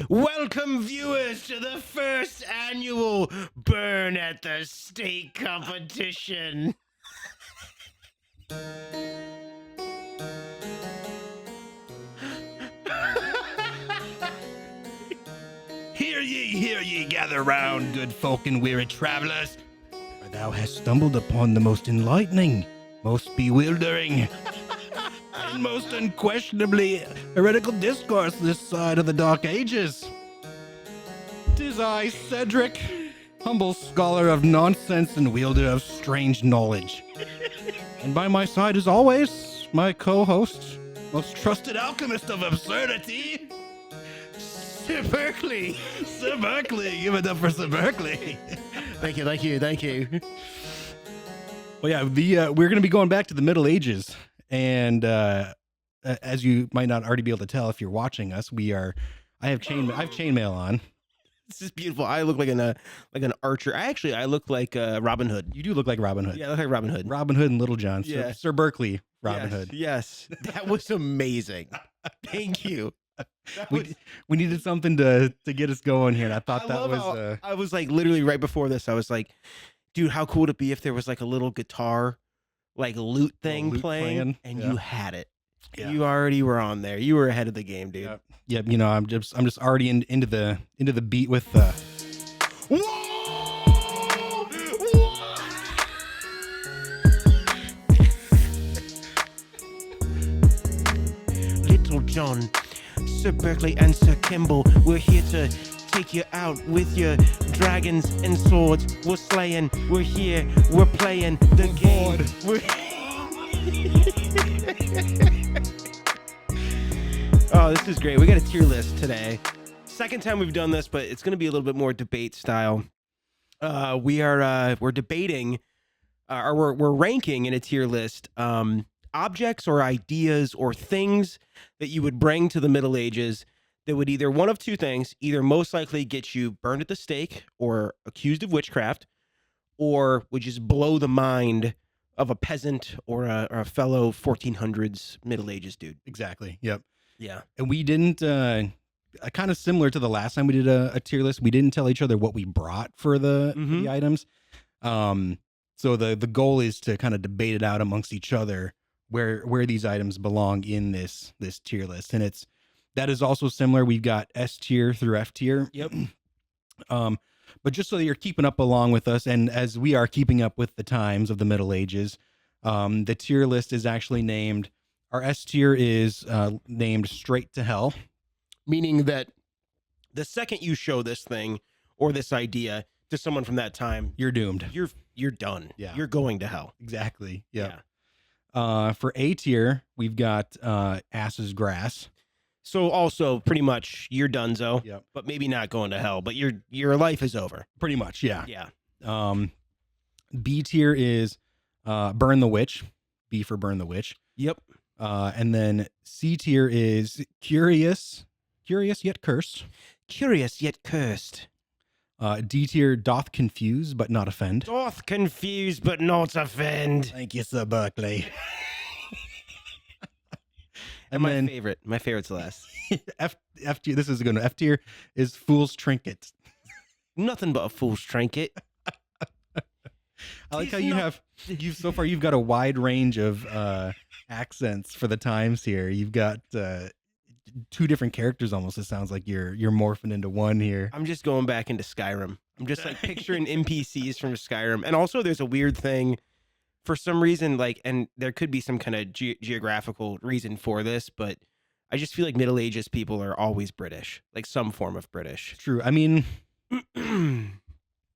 Welcome, viewers, to the first annual Burn at the Stake competition. Hear ye, gather round, good folk and weary travelers, for thou hast stumbled upon the most enlightening, most bewildering, and most unquestionably heretical discourse this side of the Dark Ages. 'Tis I, Cedric, humble scholar of nonsense and wielder of strange knowledge. And by my side, as always, my co-host, most trusted alchemist of absurdity, Sir Berkeley. Sir Berkeley. Give it up for Sir Berkeley. Thank you. Well, yeah, we're going to be going back to the Middle Ages. And as you might not already be able to tell if you're watching us, I have chainmail on. This is beautiful. I look like an archer. I look like Robin Hood. You do look like Robin Hood. Yeah, I look like Robin Hood. Robin Hood and Little John. Yeah. Sir Berkeley, Robin Hood. Yes, that was amazing. Thank you. We needed something to get us going here. And I thought I was like literally right before this. I was like, dude, how cool would it be if there was like a little guitar, like lute thing playing, and you had it. Yeah. You already were on there. You were ahead of the game, dude. Yep. You know, I'm just already into the beat with Little John, Sir Berkeley and Sir Kimball, we're here to take you out with your dragons and swords. We're slaying, we're here, we're playing the game. Oh, this is great. We got a tier list today. Second time we've done this, but it's going to be a little bit more debate style. We're debating, or we're ranking in a tier list objects or ideas or things that you would bring to the Middle Ages that would either one of two things, either most likely get you burned at the stake or accused of witchcraft, or would just blow the mind of a peasant or a fellow 1400s Middle Ages dude. Exactly. Yep. Yeah. And we didn't, kind of similar to the last time we did a tier list, we didn't tell each other what we brought for the items. So the goal is to kind of debate it out amongst each other where these items belong in this tier list. And that is also similar. We've got S tier through F tier. Yep. But just so that you're keeping up along with us, and as we are keeping up with the times of the Middle Ages, the tier list is actually named, our S tier is named Straight to Hell. Meaning that the second you show this thing or this idea to someone from that time, You're doomed. you're done. Yeah. You're going to hell. Exactly. Yep. Yeah. For A tier, we've got Ass's Grass. So also pretty much you're donezo. Yep. But maybe not going to hell, but your life is over. Pretty much, yeah. Yeah. B tier is Burn the Witch. B for Burn the Witch. Yep. And then C tier is Curious yet cursed. Curious yet cursed. D tier, Doth confuse but not offend. Doth confuse but not offend. Thank you, Sir Berkeley. And my favorite's the last. F tier, this is a good one. F tier is Fool's Trinket. Nothing but a fool's trinket. I like how you've got a wide range of accents for the times here. You've got two different characters almost. It sounds like you're morphing into one here. I'm just going back into Skyrim. I'm just like picturing NPCs from Skyrim. And also there's a weird thing for some reason, like, and there could be some kind of geographical reason for this, but I just feel like Middle Ages people are always British, like some form of British. True. I mean,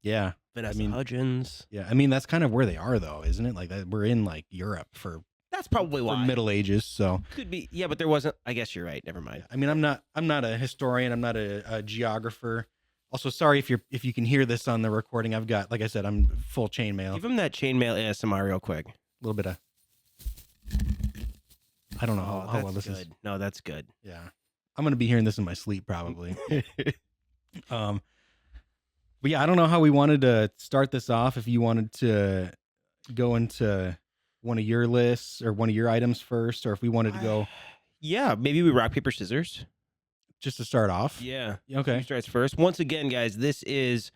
yeah. Vanessa Hudgens. Yeah. I mean, that's kind of where they are though, isn't it? Like that we're in like Europe for That's probably why. Middle Ages, so Could be. Yeah, but there wasn't. I guess you're right. Never mind. I mean, I'm not a historian. I'm not a geographer. Also, sorry if you can hear this on the recording. I've got, like I said, I'm full chainmail. Give him that chainmail ASMR real quick. A little bit of. I don't know how well this is. No, that's good. Yeah, I'm gonna be hearing this in my sleep probably. But yeah, I don't know how we wanted to start this off. If you wanted to go into one of your lists or one of your items first, or if we wanted to go. Yeah, maybe we rock, paper, scissors. just to start off. Yeah. Okay. Who starts first? Once again, guys, this is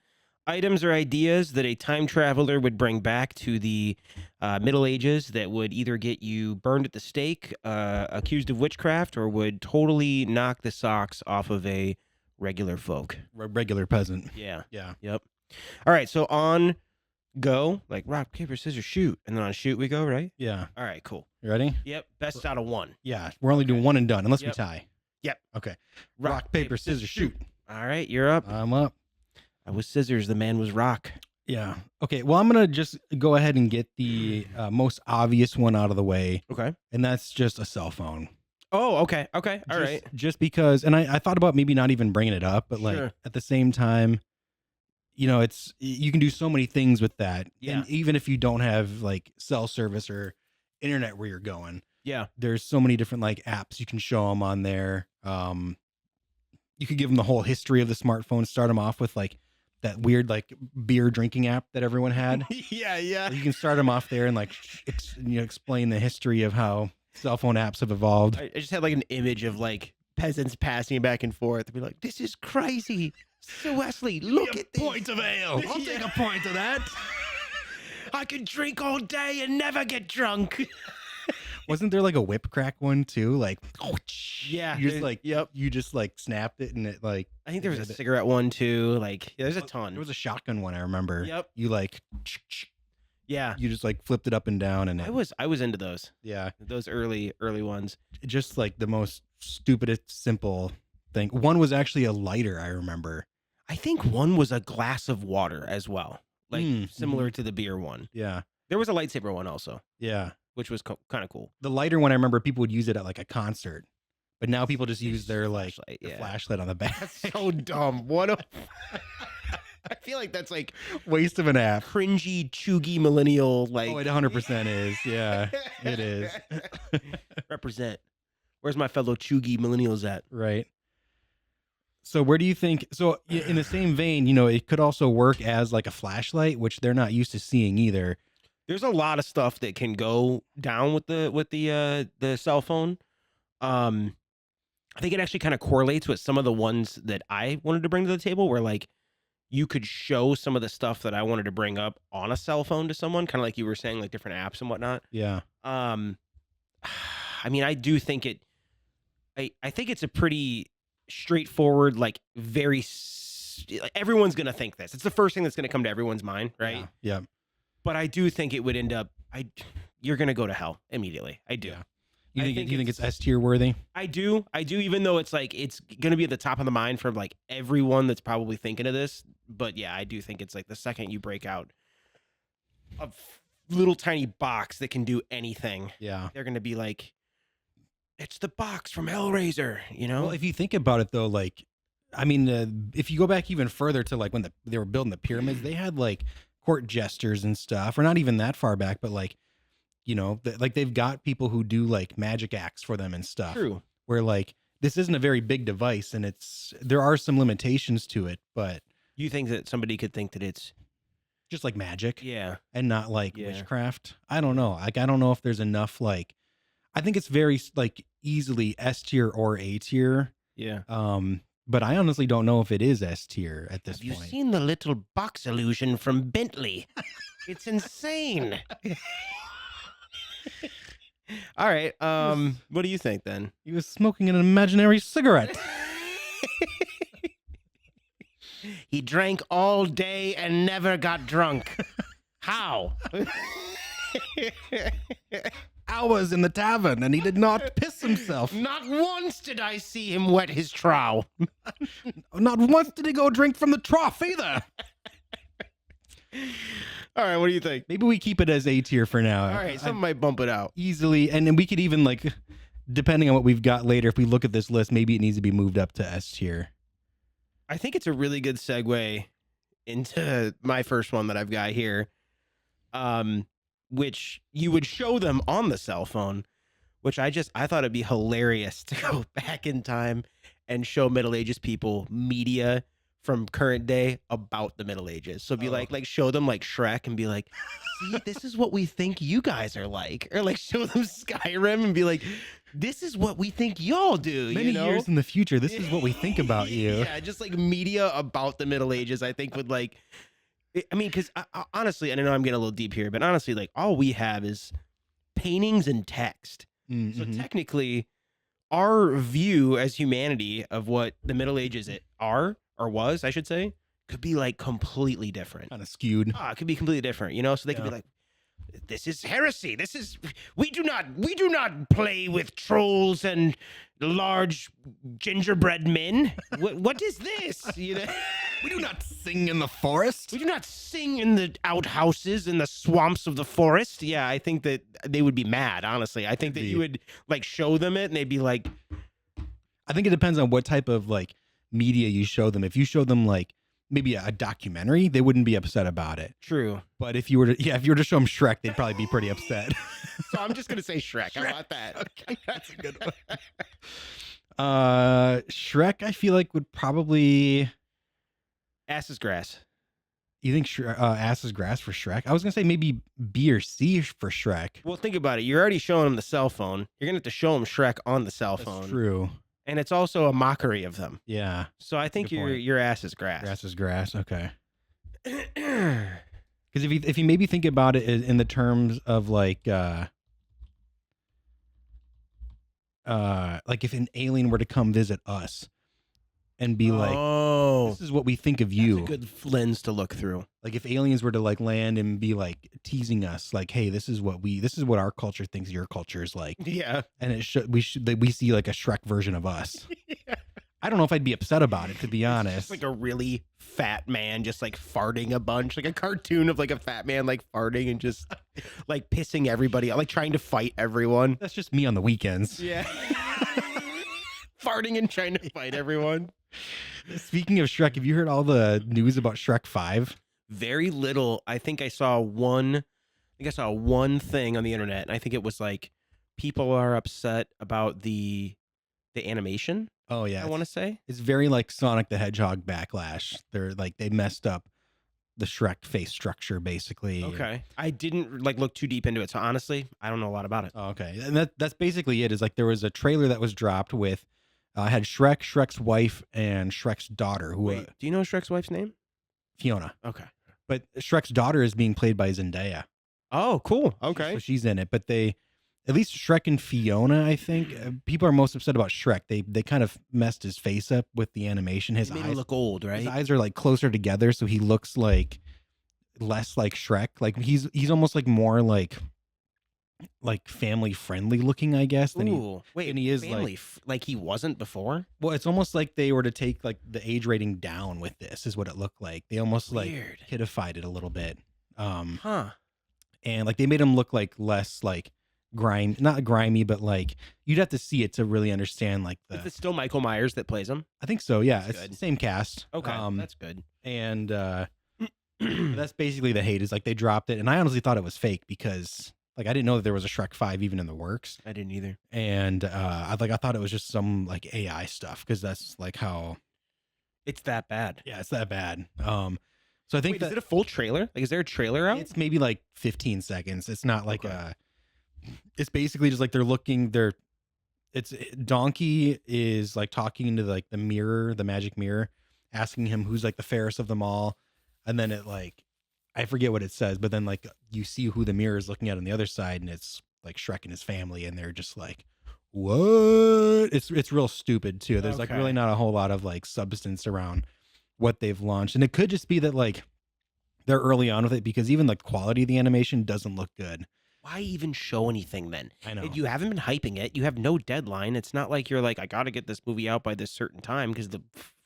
items or ideas that a time traveler would bring back to the Middle Ages that would either get you burned at the stake, accused of witchcraft, or would totally knock the socks off of a regular folk. Regular peasant. Yeah. Yeah. Yep. All right. So on go, like rock, paper, scissors, shoot. And then on shoot we go, right? Yeah. All right, cool. You ready? Yep. Best out of one. Yeah. We're only doing one and done unless we Yep. tie. Yep. Okay. Rock, paper, scissors, shoot. All right, you're up. I'm up. I was scissors. The man was rock. Yeah. Okay. Well, I'm going to just go ahead and get the most obvious one out of the way. Okay. And that's just a cell phone. Oh, okay. Okay. All right. Just because, and I thought about maybe not even bringing it up, but like Sure. at the same time, you know, you can do so many things with that. Yeah. And even if you don't have like cell service or internet where you're going, Yeah. there's so many different like apps you can show them on there. You could give them the whole history of the smartphone, start them off with like that weird like beer drinking app that everyone had. Yeah. Yeah. You can start them off there and like explain the history of how cell phone apps have evolved. I just had like an image of like peasants passing back and forth. Be like, this is crazy. So Wesley, look at this. Point of ale. I'll take a point of that. I could drink all day and never get drunk. Wasn't there like a whip crack one too? Like, Yeah. you just like, Yep. you just like snapped it and it like, I think there was a cigarette one too. Like, yeah, there's a ton. there was a shotgun one I remember. Yep. You like, Yeah. you just like flipped it up and down and it, I was into those. yeah, Those early ones. just like the most stupidest simple thing. One was actually a lighter, I remember. I think one was a glass of water as well. Like similar Mm-hmm. to the beer one. Yeah. There was a lightsaber one also, Yeah. which was kind of cool. The lighter one, I remember people would use it at like a concert, but now people just use their like Flashlight, their yeah. flashlight on the back. That's so dumb. What a I feel like that's like Waste of an app. cringy, chuggy millennial like Oh, it 100% is. Yeah, it is. Represent. Where's my fellow chuggy millennials at? Right. So where do you think, so in the same vein, you know, it could also work as like a flashlight, which they're not used to seeing either. There's a lot of stuff that can go down with the cell phone. I think it actually kind of correlates with some of the ones that I wanted to bring to the table, where like you could show some of the stuff that I wanted to bring up on a cell phone to someone, kind of like you were saying, like different apps and whatnot. Yeah. I mean, I do think I think it's a pretty straightforward, like everyone's gonna think this. It's the first thing that's gonna come to everyone's mind, right? Yeah. But I do think it would end up. You're gonna go to hell immediately. I do. Yeah. I You think think it's S tier worthy? I do. Even though it's like it's gonna be at the top of the mind for like everyone that's probably thinking of this. But yeah, I do think it's like the second you break out a little tiny box that can do anything, Yeah. they're gonna be like, it's the box from Hellraiser, you know? Well, if you think about it though, like, I mean, if you go back even further to like when they were building the pyramids, they had like court jesters and stuff, or not even that far back, but like, you know, like they've got people who do like magic acts for them and stuff. True. Where like this isn't a very big device, and there are some limitations to it, but You think that somebody could think that it's just like magic, yeah. and not like Yeah. witchcraft. I don't know. Like I don't know if there's enough. Like I think it's very like easily S tier or A tier. Yeah. But I honestly don't know if it is S tier at this Have you point. seen the little box illusion from Bentley? It's insane. All right. What do you think then? He was smoking an imaginary cigarette. He drank all day and never got drunk. How? Hours in the tavern, and he did not piss himself. Not once did I see him wet his trough. Not once did he go drink from the trough either. All right, what do you think? Maybe we keep it as A tier for now. All right, some might bump it out. Easily, and then we could even like, depending on what we've got later, if we look at this list, maybe it needs to be moved up to S tier. I think it's a really good segue into my first one that I've got here, which you would show them on the cell phone, which I thought it'd be hilarious to go back in time and show Middle Ages people media from current day about the Middle Ages. So be Oh. like show them like Shrek and be like, see, this is what we think you guys are like. Or like show them Skyrim and be like, this is what we think y'all do. Many years in the future, this is what we think about you. Yeah, just like media about the Middle Ages, I think would like, I mean, because honestly, and I know I'm getting a little deep here, but honestly, like all we have is paintings and text. Mm-hmm. So technically, our view as humanity of what the Middle Ages are or was, I should say, could be like completely different. Kind of skewed. It could be completely different, you know. So they could be like, "This is heresy. This is we do not play with trolls and large gingerbread men. What is this? You know, We do not sing in the forest. we do not sing in the outhouses in the swamps of the forest." Yeah, I think that they would be mad. Honestly, I think that you would like show them it, and they'd be like, I think it depends on what type of like media you show them. If you show them like maybe a documentary, they wouldn't be upset about it. "True." But if you were to show them Shrek, they'd probably be pretty upset. So I'm just gonna say Shrek. How about that? Okay, that's a good one. Shrek, I feel like would probably. Ass is grass. You think ass is grass for Shrek? I was gonna say maybe B or C for Shrek. Well, think about it. You're already showing them the cell phone. You're gonna have to show them Shrek on the cell phone. That's true. And it's also a mockery of them. Yeah, So I think Good point. your ass is grass. grass is grass. Okay. Because if you maybe think about it in the terms of like if an alien were to come visit us and be like, oh, this is what we think of that's you. a good lens to look through. Like if aliens were to like land and be like teasing us, like, hey, this is what our culture thinks your culture is like, Yeah. and we see like a Shrek version of us. Yeah. I don't know if I'd be upset about it, to be honest. Just like a really fat man just like farting a bunch, like a cartoon of like a fat man like farting and just like pissing everybody out, like trying to fight everyone. That's just me on the weekends. Yeah. Farting and trying to fight everyone. Speaking of Shrek, have you heard all the news about Shrek 5? Very little. I think I saw one thing on the internet, and I think it was like people are upset about the animation. Oh yeah, I want to say it's very like Sonic the Hedgehog backlash. They're like they messed up the Shrek face structure basically. okay. I didn't like look too deep into it, so honestly, I don't know a lot about it. Oh, okay, and that's basically it. Is like there was a trailer that was dropped with had Shrek, Shrek's wife, and Shrek's daughter. Who Wait, do you know Shrek's wife's name? Fiona. Okay. But Shrek's daughter is being played by Zendaya. Oh, cool. Okay. So she's in it. But at least Shrek and Fiona, I think people are most upset about Shrek. They kind of messed his face up with the animation. His It made him eyes look old, His right? eyes are like closer together, so he looks like less like Shrek. Like he's almost like more like family friendly looking, I guess. Than Ooh, wait, and he is family like he wasn't before. well, it's almost like they were to take like the age rating down with this. Is what it looked like. They almost like Weird. kiddified it a little bit. Huh. And like they made him look like less like not grimy, but like you'd have to see it to really understand like Is it still Michael Myers that plays him? I think so. Yeah, That's it's good. the same cast. Okay, that's good. And that's basically the hate is like they dropped it, and I honestly thought it was fake because like I didn't know that there was a Shrek 5 even in the works, I didn't either. and I thought it was just some like AI stuff because that's like how It's that bad. it's that bad. So I think Wait, that is it a full trailer? Like, is there a trailer out? it's maybe like 15 seconds. It's not like Okay. it's basically just like it's Donkey is like talking to like the mirror, the magic mirror, asking him who's like the fairest of them all. And then it like, I forget what it says, but then like you see who the mirror is looking at on the other side, and it's like Shrek and his family, and they're just like, what? It's real stupid too. There's like Okay. really not a whole lot of like substance around what they've launched. And it could just be that like they're early on with it because even the quality of the animation doesn't look good. Why even show anything then? I know. If you haven't been hyping it, you have no deadline. It's not like you're like, I got to get this movie out by this certain time because the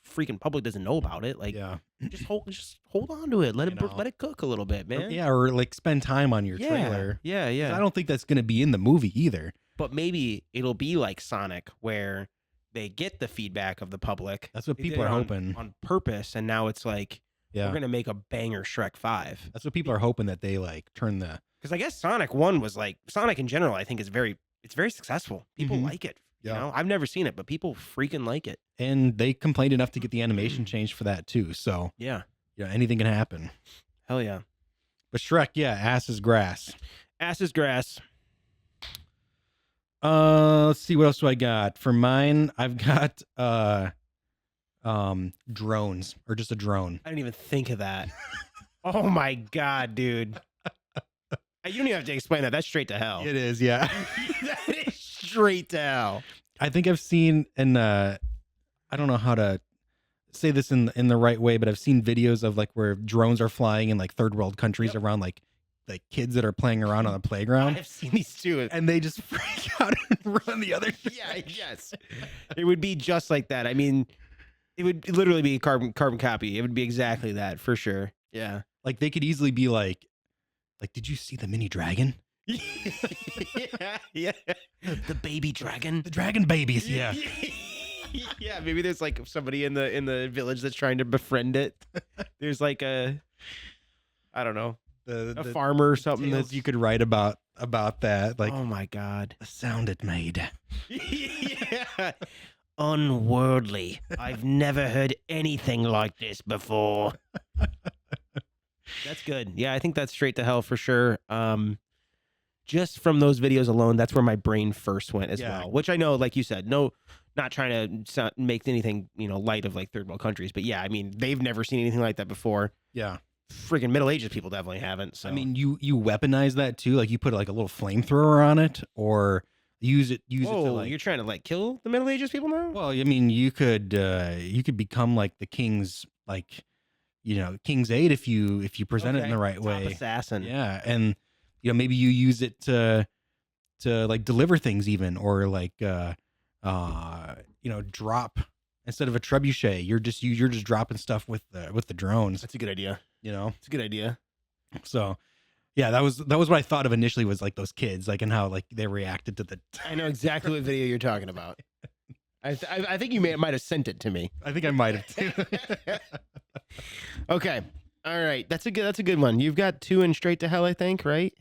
freaking public doesn't know about it. Like, yeah. just hold on to it. Let You it know. let it cook a little bit, man. Yeah, or like spend time on your yeah, trailer. yeah, 'Cause yeah. I don't think that's going to be in the movie either. But maybe it'll be like Sonic, where they get the feedback of the public. That's what They did people are it on- hoping. on purpose, and now it's like Yeah. we're gonna make a banger Shrek 5. That's what people are hoping, that they like turn the Because I guess Sonic 1 was like Sonic in general. I think it's very successful. People Mhm. like it. You know, I've never seen it, but people freaking like it. And they complained enough to get the animation changed for that too. So Yeah. anything can happen. Hell yeah. But Shrek, ass is grass. Ass is grass. Let's see, what else do I got? For mine, I've got drones, or just a drone. I didn't even think of that. Oh my God, dude. You don't even have to explain that. That's straight to hell. It is, yeah. That is straight to hell. I think I've seen, and I don't know how to say this in the right way, but I've seen videos of like where drones are flying in like third world countries around like kids that are playing around on the playground. I've seen these too. And they just freak out and run the other direction. Yeah, yes. It would be just like that. I mean, it would literally be a carbon copy. It would be exactly that for sure. Yeah. Like they could easily be like, did you see the mini dragon? Yeah. The baby dragon. The dragon babies, yeah. Yeah, maybe there's like somebody in the village that's trying to befriend it. There's like I don't know, a farmer or something that you could write about that. Like, oh my God, the sound it made. Yeah. Unworldly. I've never heard anything like this before. That's good. Yeah, I think that's straight to hell for sure. Just from those videos alone, that's where my brain first went as well. Which I know, like you said, no, not trying to make anything, light of like third world countries. But yeah, I mean, they've never seen anything like that before. Yeah. Freaking Middle Ages people definitely haven't. So I mean, you weaponize that too. Like you put like a little flamethrower on it, or use it to like. You're trying to like kill the Middle Ages people now? Well, I mean, you could become like the king's king's aid if you present it in the right way. Assassin. Yeah, and maybe you use it to like deliver things even, or like drop instead of a trebuchet. You're just dropping stuff with the drones. That's a good idea. It's a good idea. So yeah, that was what I thought of initially, was like those kids, like, and how like they reacted to the. I know exactly what video you're talking about. I think you might have sent it to me. I think I might have too. Okay. All right. That's a good one. You've got 2 in straight to hell, I think, right?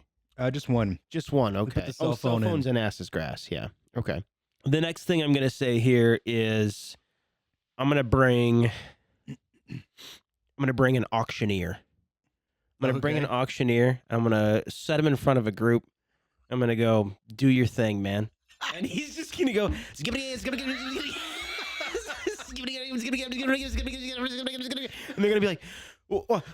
Just one. Just one. Okay. The cell phone phones and ass's grass. Yeah. Okay. The next thing I'm gonna say here is I'm gonna bring an auctioneer. I'm gonna bring an auctioneer. I'm gonna set him in front of a group. I'm gonna go, do your thing, man. And he's just gonna go, and they're gonna be like, what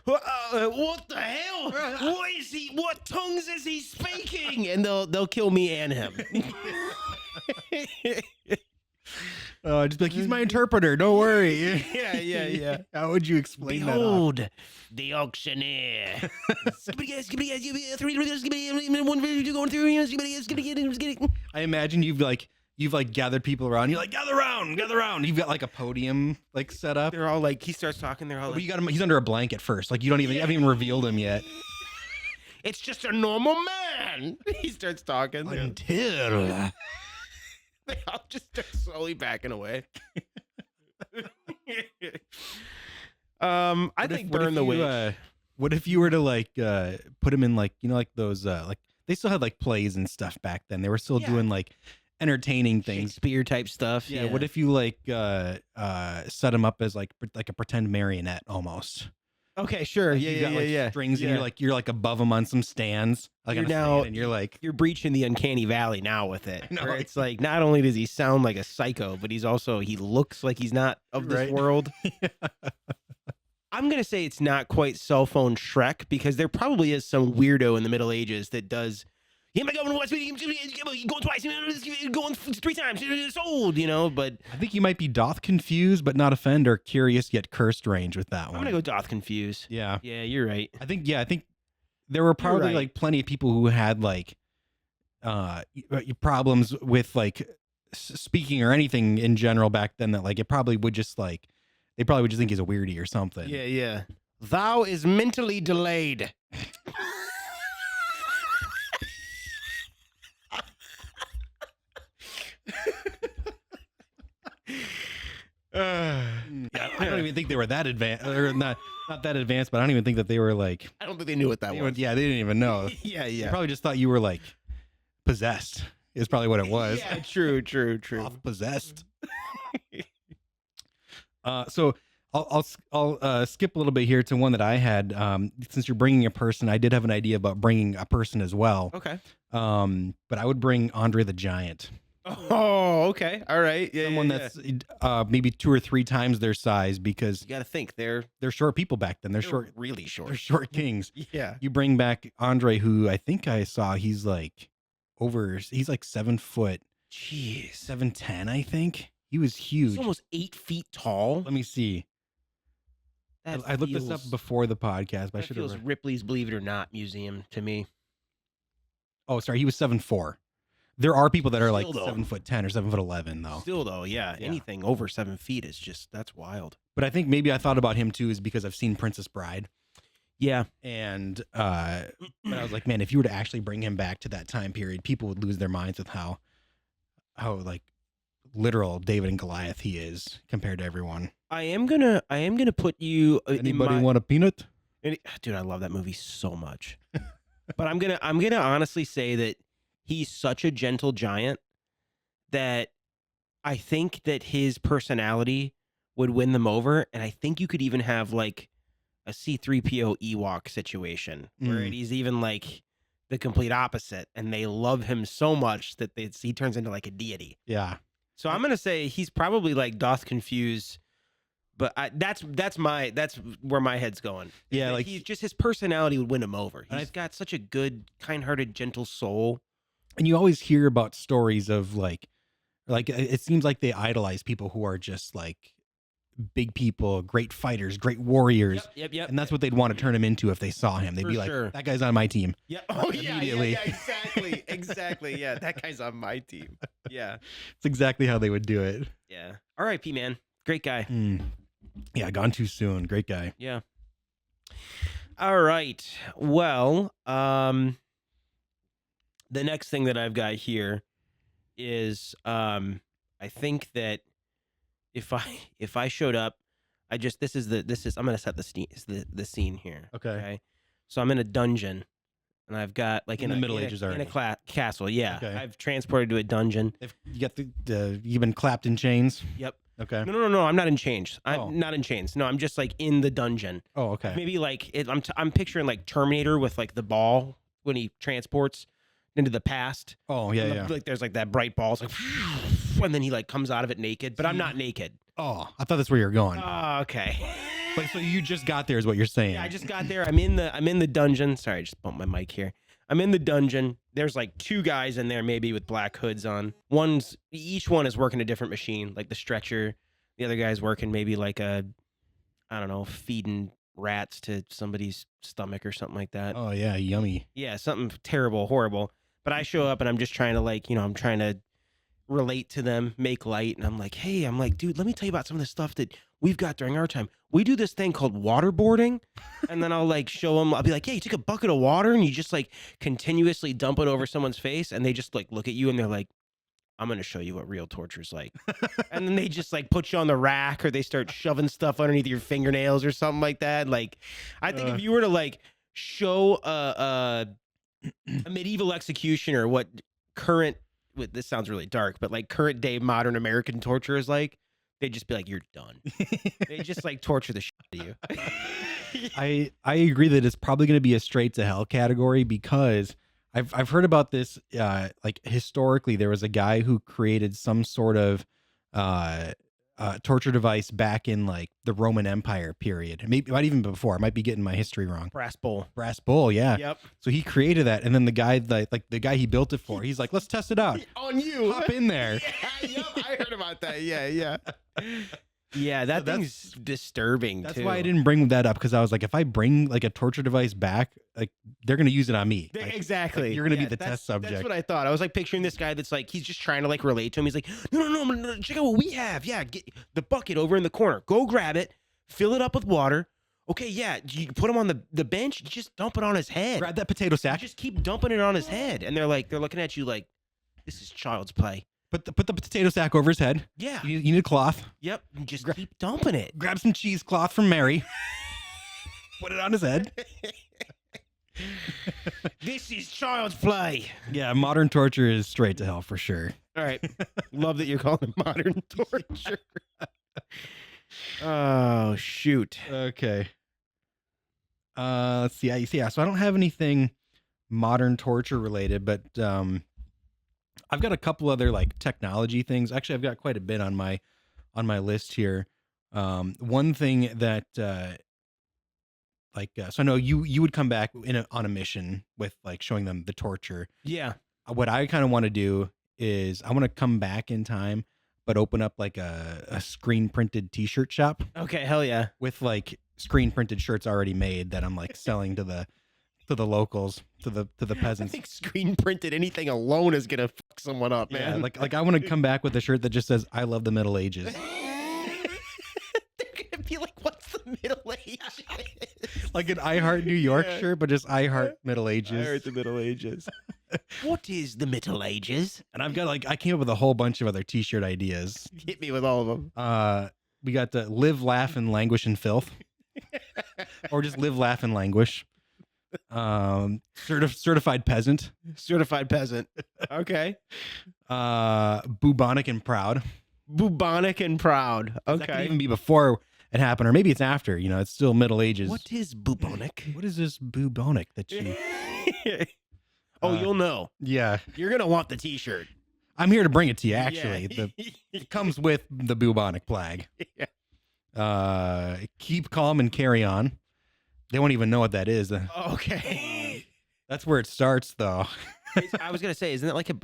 the hell? What is he? What tongues is he speaking? And they'll kill me and him. Just be like, he's my interpreter. Don't worry. Yeah. How would you explain that? Behold, the auctioneer. I imagine you've gathered people around. You're like, gather around. You've got like a podium like set up. They're all like, he starts talking. They're all But like, you got him. He's under a blanket first. Like you haven't even revealed him yet. it's just a normal man. He starts talking. Until They all just start slowly backing away. I think burn the witch. What if you were to like put him in like like those like they still had like plays and stuff back then. They were still doing like entertaining things, Shakespeare type stuff. Yeah. What if you like set him up as like a pretend marionette almost? Okay, sure. Like, yeah, you got, yeah, like, yeah. strings, yeah. and you're like above them on some stands. Like You're on a now- stand, and you're like, You're breaching the uncanny valley now with it. I know. Where it's like not only does he sound like a psycho, but he looks like he's not of this Right. world. I'm gonna say it's not quite cell phone Shrek, because there probably is some weirdo in the Middle Ages that does. Yeah, my God, going twice, going 3 times, it's old, But I think you might be doth confused, but not offend, or curious yet cursed range with that I'm one. gonna go doth confuse. Yeah. Yeah, you're right. I think there were probably right. like plenty of people who had like problems with like speaking or anything in general back then, that like it probably would just like they probably would just think he's a weirdie or something. Yeah. Thou is mentally delayed. Yeah, I don't even think they were that advanced, or not that advanced, but I don't even think that they were like. I don't think they knew what that was. Yeah, they didn't even know. Yeah. They probably just thought you were like possessed. is probably what it was. Yeah, true. Off possessed. So I'll skip a little bit here to one that I had. Since you're bringing a person, I did have an idea about bringing a person as well. Okay. But I would bring Andre the Giant. Oh, okay. All right. Yeah, Someone that's maybe 2 or 3 times their size, because you got to think they're short people back then. They're short, really short. they're short kings. Yeah. You bring back Andre, who I think I saw he's like 7 foot, Jeez. 7'10", I think. He was huge. He's almost 8 feet tall. Let me see. I looked this up before the podcast, but I should have. Feels Ripley's Believe It or Not museum to me. Oh, sorry, he was 7'4". There are people that are like Still, though. 7'10" or 7'11", though. Still though, yeah, anything over 7 feet is just that's wild. But I think maybe I thought about him too is because I've seen Princess Bride. Yeah, and but I was like, man, if you were to actually bring him back to that time period, people would lose their minds with how like literal David and Goliath he is compared to everyone. I am gonna put you. Anybody want a peanut? Dude, I love that movie so much. But I'm gonna honestly say that he's such a gentle giant that I think that his personality would win them over, and I think you could even have like a C-3PO Ewok situation where he's even like the complete opposite, and they love him so much that he turns into like a deity. Yeah. So I'm gonna say he's probably like doth confuse, but that's where my head's going. Yeah, like he's just his personality would win him over. He's got such a good, kind-hearted, gentle soul. And you always hear about stories of like it seems like they idolize people who are just like big people, great fighters, great warriors. Yep. And that's what they'd want to turn him into if they saw him. They'd be like, that guy's on my team. Yeah. Oh, immediately. Yeah, exactly. Yeah, that guy's on my team. Yeah. It's exactly how they would do it. Yeah. R.I.P. man. Great guy. Yeah, gone too soon. Great guy. Yeah. All right. Well, the next thing that I've got here is I think that if I showed up, I'm gonna set the scene here. Okay. So I'm in a dungeon, and I've got like in the Middle Ages in already. a castle. Yeah. Okay. I've transported to a dungeon. If you got you've been clapped in chains. Yep. Okay. No. I'm not in chains. I'm not in chains. No, I'm just like in the dungeon. Oh, okay. Maybe like I'm picturing like Terminator with like the ball when he transports into the past. Oh, yeah. Like there's like that bright ball. It's like, and then he like comes out of it naked, but I'm not naked. Oh, I thought that's where you're going. Oh, okay. Like, so you just got there is what you're saying. Yeah, I just got there. I'm in the dungeon. Sorry, I just bumped my mic here. I'm in the dungeon. There's like 2 guys in there, maybe with black hoods on. Each one is working a different machine, like the stretcher. The other guy's working maybe like feeding rats to somebody's stomach or something like that. Oh yeah, yummy. Yeah, something terrible, horrible. But I show up and I'm just trying to I'm trying to relate to them, make light. And I'm like, hey, dude, let me tell you about some of the stuff that we've got during our time. We do this thing called waterboarding. And then I'll like show them, I'll be like, hey, you take a bucket of water and you just like continuously dump it over someone's face. And they just like look at you and they're like, I'm going to show you what real torture's like. And then they just like put you on the rack or they start shoving stuff underneath your fingernails or something like that. Like, I think if you were to like show a medieval executioner what this sounds really dark, but like current day modern American torture is like, they'd just be like, you're done. They just like torture the shit out of you. I agree that it's probably going to be a straight to hell category because I've heard about this. Like historically, there was a guy who created some sort of torture device back in like the Roman Empire period. Maybe might even before. I might be getting my history wrong. Brass bull. Yeah. Yep. So he created that, and then the guy the guy he built it for, he's like, let's test it out on you. Hop in there. Yeah, yep. I heard about that. Yeah. Yeah, that thing's disturbing. That's too. why I didn't bring that up, because I was like, if I bring like a torture device back, like they're gonna use it on me. Like, exactly. Like, you're gonna be the test subject. That's what I thought. I was like picturing this guy that's like, he's just trying to like relate to him. He's like, no, check out what we have. Yeah, get the bucket over in the corner. Go grab it, fill it up with water. Okay, yeah, you put him on the bench. You just dump it on his head. Grab that potato sack. You just keep dumping it on his head, and they're looking at you like, this is child's play. Put the potato sack over his head. Yeah. You need a cloth. Yep. And just keep dumping it. Grab some cheesecloth from Mary. Put it on his head. This is child's play. Yeah, modern torture is straight to hell for sure. All right. Love that you're calling it modern torture. Oh, shoot. Okay. Let's see. Yeah, so I don't have anything modern torture related, but I've got a couple other like technology things. Actually, I've got quite a bit on my list here. One thing that so I know you would come back on a mission with like showing them the torture. Yeah. What I kind of want to do is I want to come back in time, but open up like a screen printed t-shirt shop Okay, hell yeah. with like screen printed shirts already made that I'm like selling to the locals, to the I peasants. think screen printed anything alone is gonna fuck someone up, Yeah, man. like I want to come back with a shirt that just says "I love the Middle Ages." They're gonna be like, "What's the Middle Ages?" Like an I Heart New York Yeah. shirt, but just I Heart Middle I Ages. heard the Middle Ages. What is the Middle Ages? And I've got like I came up with a whole bunch of other t-shirt ideas. Hit me with all of them. We got to live, laugh, and languish in filth, or just live, laugh, and languish. Certified peasant. Certified peasant. Okay. Bubonic and proud. Bubonic and proud. That could Okay. even be before it happened, or maybe it's after. You know, it's still Middle Ages. What is bubonic? What is this bubonic that you? Oh, you'll know. Yeah, You're gonna want the T-shirt. I'm here to bring it to you. Actually, Yeah. it comes with the bubonic plague. Yeah. Keep calm and carry on. They won't even know what that is. Okay. That's where it starts, though. I was gonna say,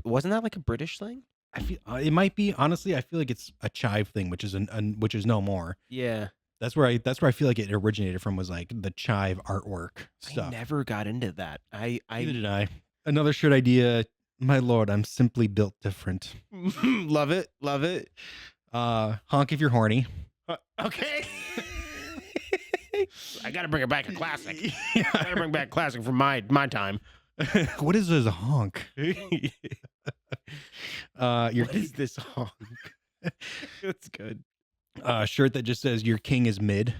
wasn't that like a British thing? I feel it might be. Honestly, I feel like it's a chive thing, which is which is no more. Yeah. That's where I feel like it originated from, was like the chive artwork I stuff. never got into that. Neither did I. Another shirt idea. My lord, I'm simply built different. love it. Love it. Honk if you're horny. Okay. I gotta bring it back a classic. Yeah. Gotta bring back classic from my time. What is this honk? Your What is this honk? That's good. shirt that just says "Your king is mid."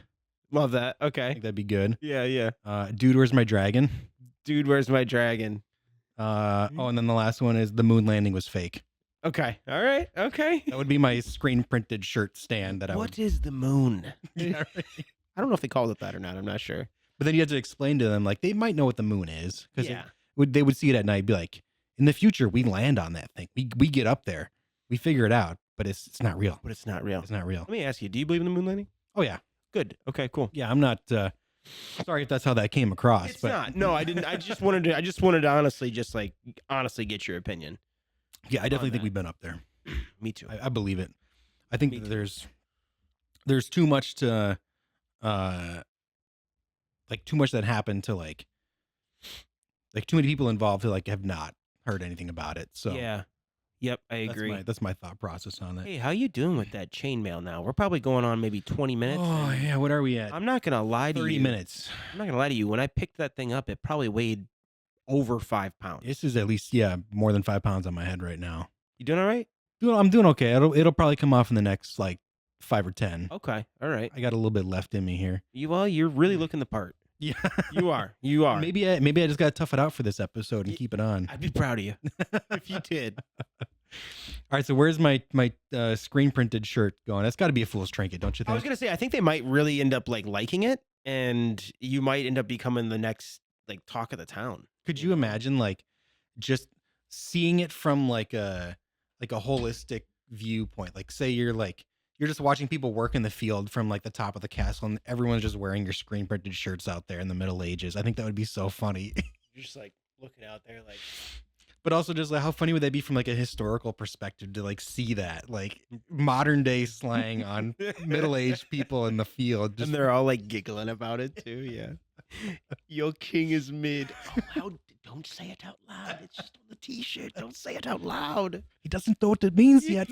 Love that. I Okay. think that'd be good. Yeah, yeah. Dude, where's my dragon? Dude, where's my dragon? Oh, and then the last one is the moon landing was fake. Okay. All right. Okay. That would be my screen printed shirt stand that I What is the moon? would. Yeah, right. I don't know if they called it that or not. I'm not sure. But then you have to explain to them, like, they might know what the moon is, because Yeah. they would see it at night, be like, in the future we land on that thing, we get up there, we figure it out, but it's not real. But it's not real. It's not real. Let me ask you, do you believe in the moon landing? Oh yeah, Good. Okay, cool. yeah. I'm not sorry if that's how that came across. It's but not. No, I didn't. I just wanted to honestly get your opinion. Yeah, I definitely think that. we've been up there. Me too. I believe it. I think Me that too. there's too much to like too much that happened to like too many people involved who like have not heard anything about it. So Yeah. Yep, I agree. That's my thought process on it. Hey, how you doing with that chainmail now? We're probably going on maybe 20 minutes. Oh and yeah, what are we at? I'm not gonna lie to 30 you. minutes. I'm not gonna lie to you. When I picked that thing up, it probably weighed over 5 pounds. This is at least more than 5 pounds on my head right now. You doing all right? I'm doing okay. It'll probably come off in the next like 5 or 10. Okay. All right. I got a little bit left in me here. You're really looking the part. Yeah, You are. You are. maybe I just got to tough it out for this episode and keep it on. I'd be proud of you if you did. All right, so where's my screen printed shirt going? That's got to be a fool's trinket, don't you I was think? gonna say, I think they might really end up like liking it, and you might end up becoming the next like talk of the town. Could you imagine like just seeing it from like a holistic viewpoint? Like say you're just watching people work in the field from like the top of the castle, and everyone's just wearing your screen printed shirts out there in the Middle Ages. I think that would be so funny. You're just like looking out there, like But also just like how funny would that be from like a historical perspective to like see that like modern day slang on middle-aged people in the field. Just, and they're all like giggling about it too. Yeah, your king is mid. Oh, don't say it out loud. It's just on the T-shirt. Don't say it out loud. he doesn't know what it means yet.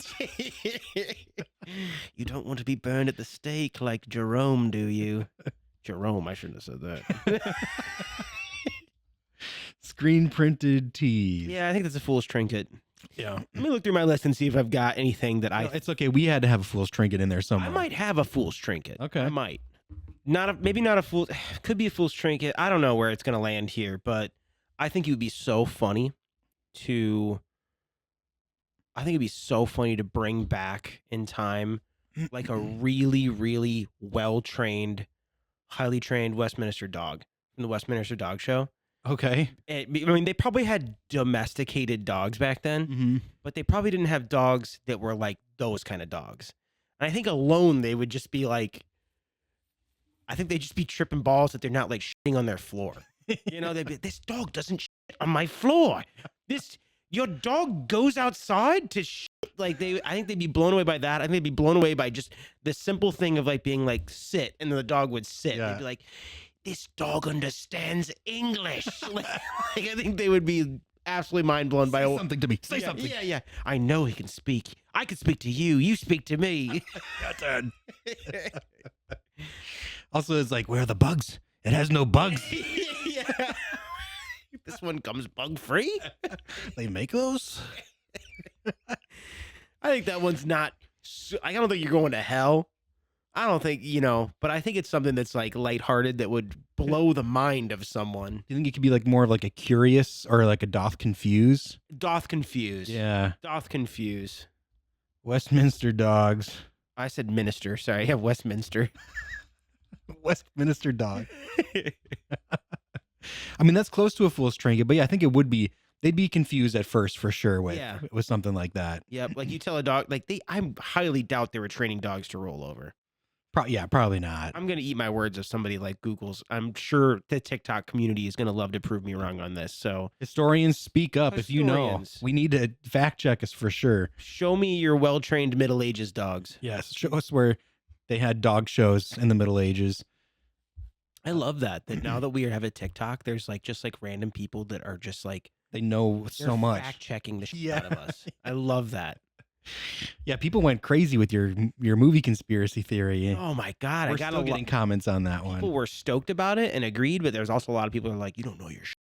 You don't want to be burned at the stake like Jerome, do you? Jerome, I shouldn't have said that. Screen printed tees. Yeah, I think that's a fool's trinket. Yeah. Let me look through my list and see if I've got anything that No, it's okay. We had to have a fool's trinket in there I somewhere. might have a fool's trinket. Okay. I might. maybe not a fool. Could be a fool's trinket. I don't know where it's gonna land here, but I think it would be so funny to. I think it'd be so funny to bring back in time, like a really, really well trained, highly trained Westminster dog from the Westminster Dog Show. Okay. I mean, they probably had domesticated dogs back then, Mm-hmm. but they probably didn't have dogs that were like those kind of dogs. And I think alone they would just be like, I think they'd just be tripping balls that they're not like shitting on their floor. You know, they'd be, this dog doesn't shit on my floor. Your dog goes outside to shit. Like I think they'd be blown away by that. I think they'd be blown away by just the simple thing of like being like sit, and then the dog would sit. Yeah. They'd be like, this dog understands English. like I think they would be absolutely mind blown by something to me. Say yeah, something. Yeah. I know he can speak. I can speak to you. You speak to me. Your turn. Also, it's like, where are the bugs? It has no bugs. yeah. This one comes bug free. They make those? I think that one's not. I don't think you're going to hell. I don't think, but I think it's something that's like lighthearted that would blow the mind of someone. Do you think it could be like more of like a curious or like a doth confuse? Doth confuse. Yeah. Doth confuse. Westminster dogs. I said minister. Sorry. I have Westminster. Westminster dog. I mean, that's close to a fool's trinket, but yeah, I think it would be. They'd be confused at first for sure with something like that. Yep. Like you tell a dog, like I highly doubt they were training dogs to roll over. Probably not. I'm going to eat my words if somebody like Google's. I'm sure the TikTok community is going to love to prove me wrong on this. So historians, speak up if you know. Historians. We need to fact check us for sure. show me your well-trained Middle Ages dogs. Yes, show us where they had dog shows in the Middle Ages. I love that now that we have a TikTok, there's like just like random people that are just like They know so much. fact checking the shit Yeah. out of us. I love that. Yeah, people went crazy with your movie conspiracy theory. Oh my god, We're I got still getting comments on that one. people were stoked about it and agreed, but there's also a lot of people who are like, you don't know your shit.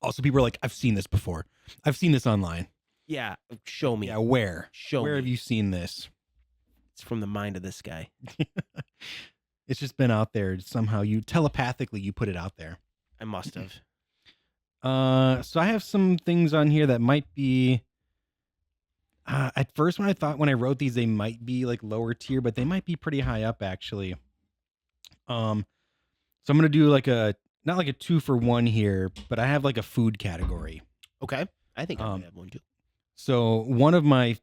Also, people are like, I've seen this before. I've seen this online. Yeah, show me. Yeah, where? Show Where me. have you seen this? It's from the mind of this guy. It's just been out there. Somehow you telepathically you put it out there. I must have. So I have some things on here that might be. At first, when I wrote these, they might be like lower tier, but they might be pretty high up actually. So I'm gonna do like not like a 2-for-1 here, but I have like a food category. Okay. I think I might have one too. So one of my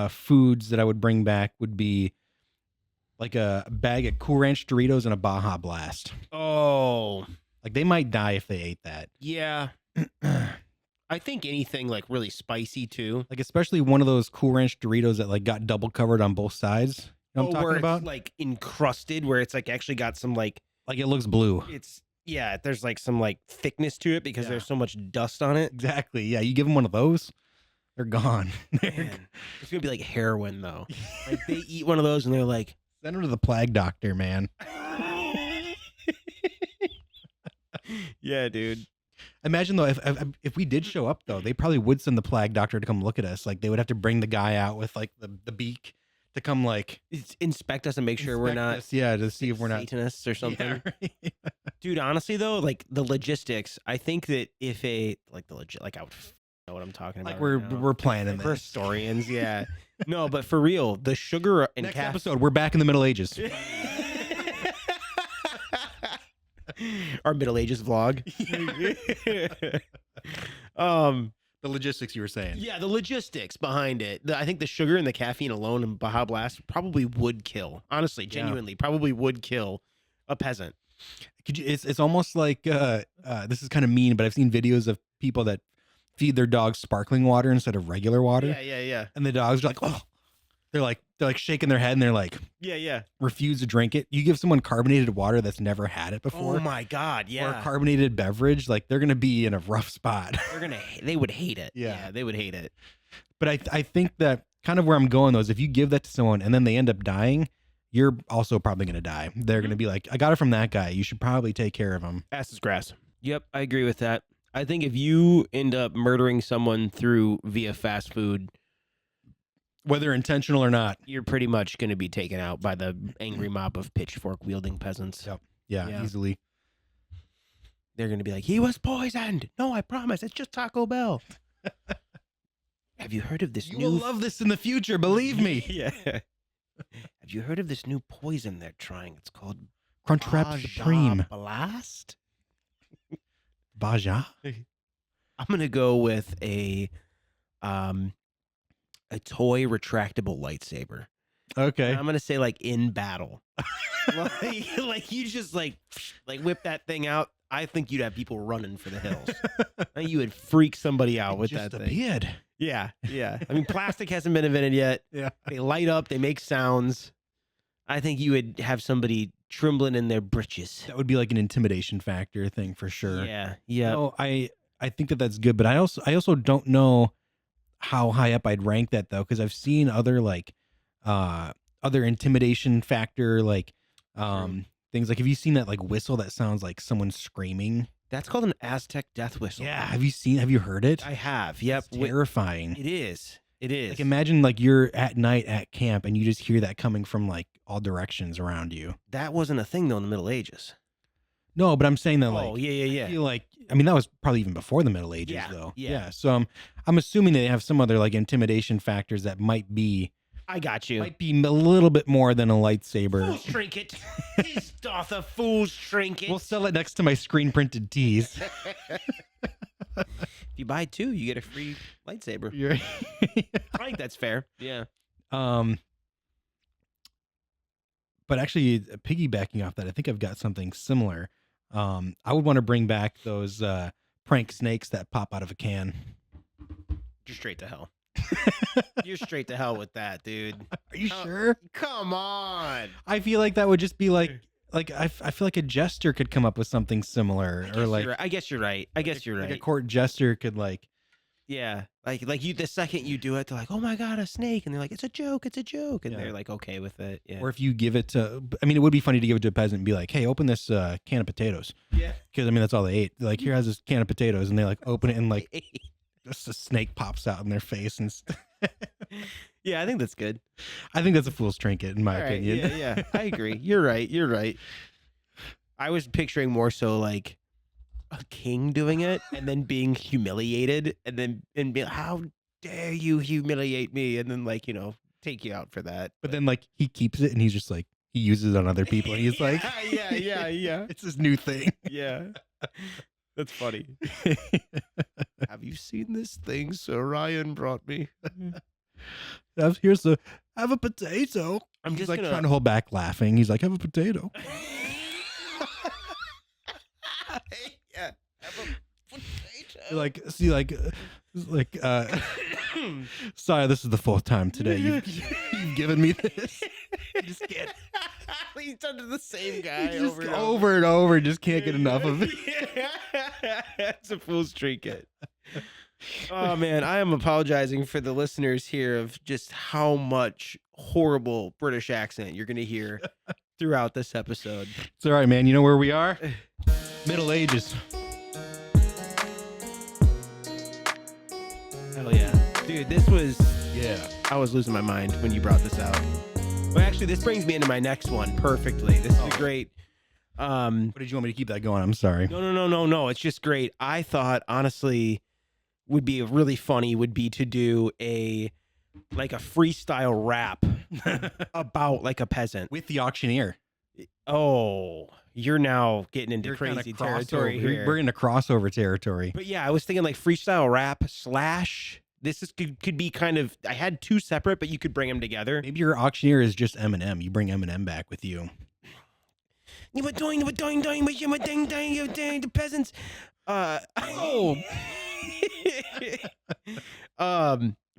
foods that I would bring back would be like a bag of Cool Ranch Doritos and a Baja Blast. Oh. Like they might die if they ate that. Yeah. I think anything like really spicy too. Like especially one of those Cool Ranch Doritos that like got double covered on both sides. You know what I'm where talking about? it's like encrusted, where it's like actually got some like Like it looks blue. there's like some like thickness to it because Yeah. there's so much dust on it. Exactly. Yeah, you give them one of those, they're gone. Man, it's gonna be like heroin though. Like they eat one of those and they're like, Send them to the plague doctor, man. yeah, dude. Imagine though, if we did show up though, they probably would send the plague doctor to come look at us. Like they would have to bring the guy out with like the beak to come like Inspect us and make sure we're inspect not us. Yeah, to see if we're not Satanists or something. Yeah, right. Dude, honestly though, like the logistics, I think that if I would know what I'm talking about. Like right now. we're planning We're this. historians, yeah. No, but for real, the sugar and Next episode, we're back in the Middle Ages. Our Middle Ages vlog. The logistics you were saying. Yeah, the logistics behind it. I think the sugar and the caffeine alone in Baja Blast probably would kill. Honestly, genuinely, probably would kill a peasant. Could you? It's almost like this is kind of mean, but I've seen videos of people that feed their dogs sparkling water instead of regular water, Yeah. and the dogs are like, oh, they're like shaking their head and they're like Yeah. refuse to drink it. You give someone carbonated water that's never had it before, Oh my God, or a yeah. carbonated beverage, like they're gonna be in a rough spot. They would hate it. Yeah. They would hate it. But I think that kind of where I'm going though is if you give that to someone and then they end up dying, you're also probably gonna die. They're gonna be like, I got it from that guy. You should probably take care of him. Ass is grass. Yep, I agree with that. I think if you end up murdering someone via fast food, whether intentional or not. You're pretty much going to be taken out by the angry mob of pitchfork wielding peasants. Yep. Yeah, easily. They're going to be like, he was poisoned. No, I promise. It's just Taco Bell. Have you heard of this You new... will love this in the future, believe me. Yeah. Have you heard of this new poison they're trying? It's called Crunchwrap Supreme. Blast. Baja? I'm going to go with a toy retractable lightsaber. Okay. And I'm going to say like in battle. like you just like whip that thing out. I think you'd have people running for the hills. I think you would freak somebody out with that thing. Appeared. Yeah. I mean, plastic hasn't been invented yet. Yeah. They light up. They make sounds. I think you would have somebody trembling in their britches. That would be like an intimidation factor thing for sure. Yeah. No, I think that's good, but I also don't know how high up I'd rank that though, because I've seen other like other intimidation factor like things like, have you seen that like whistle that sounds like someone screaming? That's called an Aztec death whistle. Yeah. Have you heard it? I have. Yep. It's terrifying. It is. Like imagine like you're at night at camp and you just hear that coming from like all directions around you. That wasn't a thing though in the Middle Ages. No, but I'm saying that like, yeah. I feel like, I mean, that was probably even before the Middle Ages though. Yeah. So I'm assuming they have some other like intimidation factors that might be I got you. a little bit more than a lightsaber. Fool's trinket. His doth a fool's trinket. We'll sell it next to my screen printed tees. If you buy two, you get a free lightsaber. I think that's fair. Yeah. But actually, piggybacking off that, I think I've got something similar. I would want to bring back those prank snakes that pop out of a can. You're straight to hell. You're straight to hell with that, dude. Are you sure? Come on. I feel like that would just be like I feel like a jester could come up with something similar, or like I guess you're right. I guess you're right. Like a court jester could like. Yeah, like you. The second you do it, they're like, "Oh my god, a snake!" And they're like, "It's a joke, it's a joke," and they're like, okay with it. Yeah. Or if you give it to, I mean, it would be funny to give it to a peasant and be like, "Hey, open this can of potatoes." Yeah. Because I mean, that's all they ate. Like, here has this can of potatoes, and they like open it and like just a snake pops out in their face and. Yeah, I think that's good. I think that's a fool's trinket in my opinion. Yeah, I agree. You're right. I was picturing more so like a king doing it and then being humiliated and be like, how dare you humiliate me? And then like, take you out for that. But then like he keeps it and he's just like, he uses it on other people and he's like, yeah. It's this new thing. Yeah. That's funny. Have you seen this thing Sir Ryan brought me? Have a potato. I'm He's just like gonna... trying to hold back laughing. He's like, have a potato. Yeah. Have a potato. Like, see, sorry, this is the fourth time today you've given me this. You just can't. He's done to the same guy over and over. Just can't get enough of it. It's a fool's trinket. Oh man, I am apologizing for the listeners here of just how much horrible British accent you're going to hear throughout this episode. It's all right, man. You know where we are? Middle Ages. Hell yeah. Dude, this was... Yeah. I was losing my mind when you brought this out. Well, actually, this brings me into my next one perfectly. This is a great... What did you want me to keep that going? I'm sorry. No. It's just great. I thought, honestly, would be really funny would be to do a freestyle rap about like a peasant. With the auctioneer. Oh, you're now getting into crazy territory here. We're into crossover territory. But yeah, I was thinking like freestyle rap / this could be kind of, I had two separate, but you could bring them together. Maybe your auctioneer is just Eminem. You bring Eminem back with you. The peasants.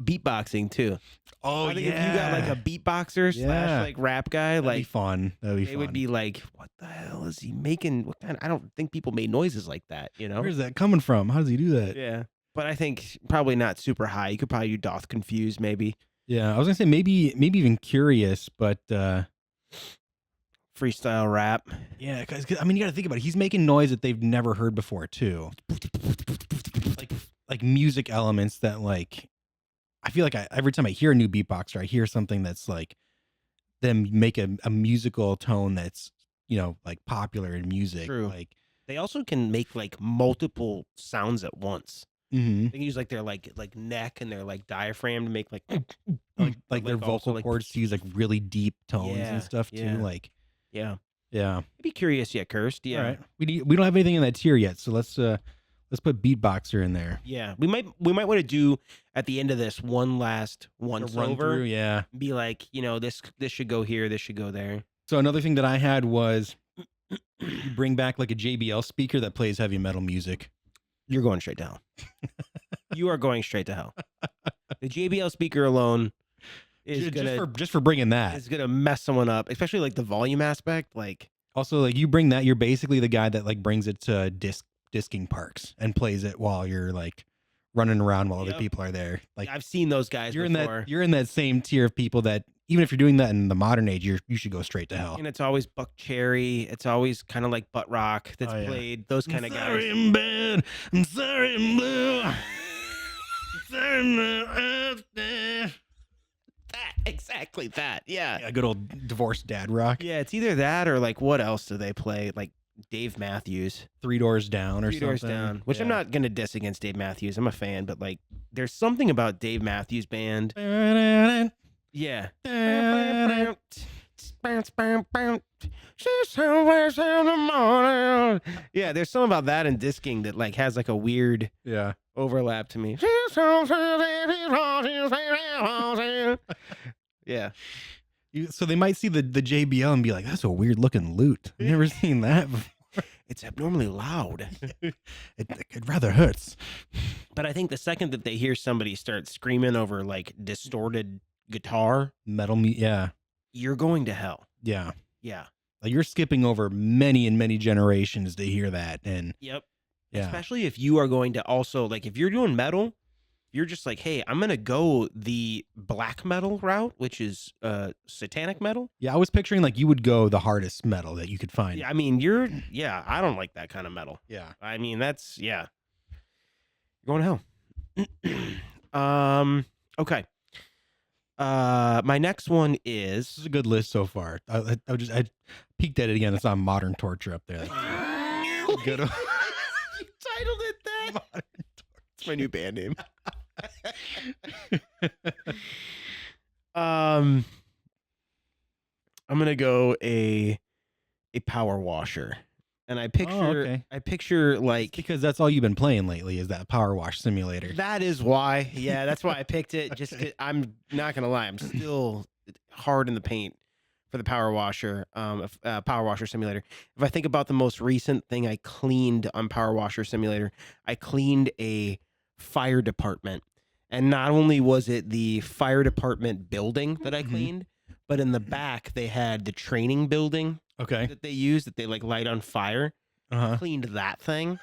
Beatboxing too. Oh, I think if you got like a beatboxer / like rap guy, that'd like be fun. That'd be fun. It would be like, what the hell is he making? What kind? I don't think people made noises like that. Where's that coming from? How does he do that? Yeah, but I think probably not super high. You could probably do Doth Confused maybe. Yeah, I was gonna say maybe even Curious, but freestyle rap. Yeah, because I mean you got to think about it. He's making noise that they've never heard before too. Like music elements that like I feel like every time I hear a new beatboxer, I hear something that's like them make a musical tone that's, like popular in music. True. Like, They also can make like multiple sounds at once. mm-hmm. They can use like their like neck and their like diaphragm to make like like their vocal cords to use like really deep tones and stuff too. Like, yeah. yeah. I'd be curious, Cursed. Yeah. All right. We don't have anything in that tier yet, so let's put beatboxer in there. Yeah. We might want to do at the end of this one last once Run over. through, yeah. Be like, this should go here, this should go there. So another thing that I had was you bring back like a JBL speaker that plays heavy metal music. You're going straight to hell. You are going straight to hell. The JBL speaker alone is just for bringing that is gonna mess someone up, especially like the volume aspect. Like, also, like, you bring that, you're basically the guy that like brings it to disking parks and plays it while you're like running around while other people are there. Like, I've seen those guys before. You're in that same tier of people that even if you're doing that in the modern age, you should go straight to hell. And it's always Buck Cherry. It's always kind of like butt rock that's played. Those kind of guys. Sorry I'm bad. I'm sorry I'm blue. Exactly that. Yeah. Yeah, good old divorced dad rock. Yeah, it's either that or like what else do they play? Like Dave Matthews. 3 Doors Down or Three something. Doors Down. Which I'm not gonna diss against Dave Matthews. I'm a fan, but like there's something about Dave Matthews Band. Yeah. Yeah, there's something about that in disking that like has like a weird overlap to me. Yeah. So they might see the JBL and be like, that's a weird looking lute. I've never seen that before. It's abnormally loud. It rather hurts. But I think the second that they hear somebody start screaming over like distorted guitar, metal, you're going to hell. Yeah. Yeah. Like you're skipping over many and many generations to hear that. And yep. Yeah. Especially if you are going to also like if you're doing metal, you're just like, hey, I'm gonna go the black metal route, which is satanic metal. Yeah, I was picturing like you would go the hardest metal that you could find. Yeah, I mean I don't like that kind of metal. Yeah. I mean that's you're going to hell. Okay. My next one is This is a good list so far. I peeked at it again. It's on Modern Torture up there. Good. You titled it that. Modern It's my new band name. I'm gonna go a power washer, and I picture like because that's all you've been playing lately is that Power Wash Simulator. that is why. Yeah, that's why I picked it. Just 'cause I'm not gonna lie, I'm still hard in the paint for the power washer, Power Washer Simulator. If I think about the most recent thing I cleaned on Power Washer Simulator, I cleaned a fire department. And not only was it the fire department building that I cleaned, but in the back they had the training building that they use that they like light on fire. I cleaned that thing,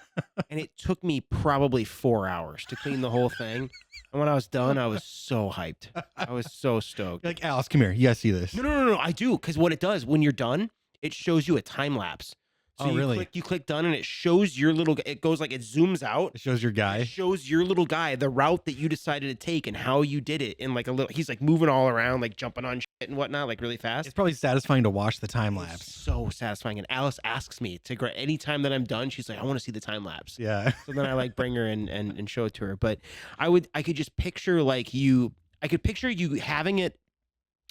and it took me probably 4 hours to clean the whole thing. And when I was done, I was so hyped. I was so stoked. You're like, Alice, come here. You guys see this? No. I do, because what it does when you're done, it shows you a time lapse. So you click done, and it shows your little. It goes like it zooms out. It shows your guy. It shows your little guy the route that you decided to take and how you did it. In like a little, he's like moving all around, like jumping on shit and whatnot, like really fast. It's probably satisfying to watch the time lapse. So satisfying. And Alice asks me to anytime that I'm done, she's like, I want to see the time lapse. Yeah. So then I like bring her and show it to her. But I could just picture like you. I could picture you having it,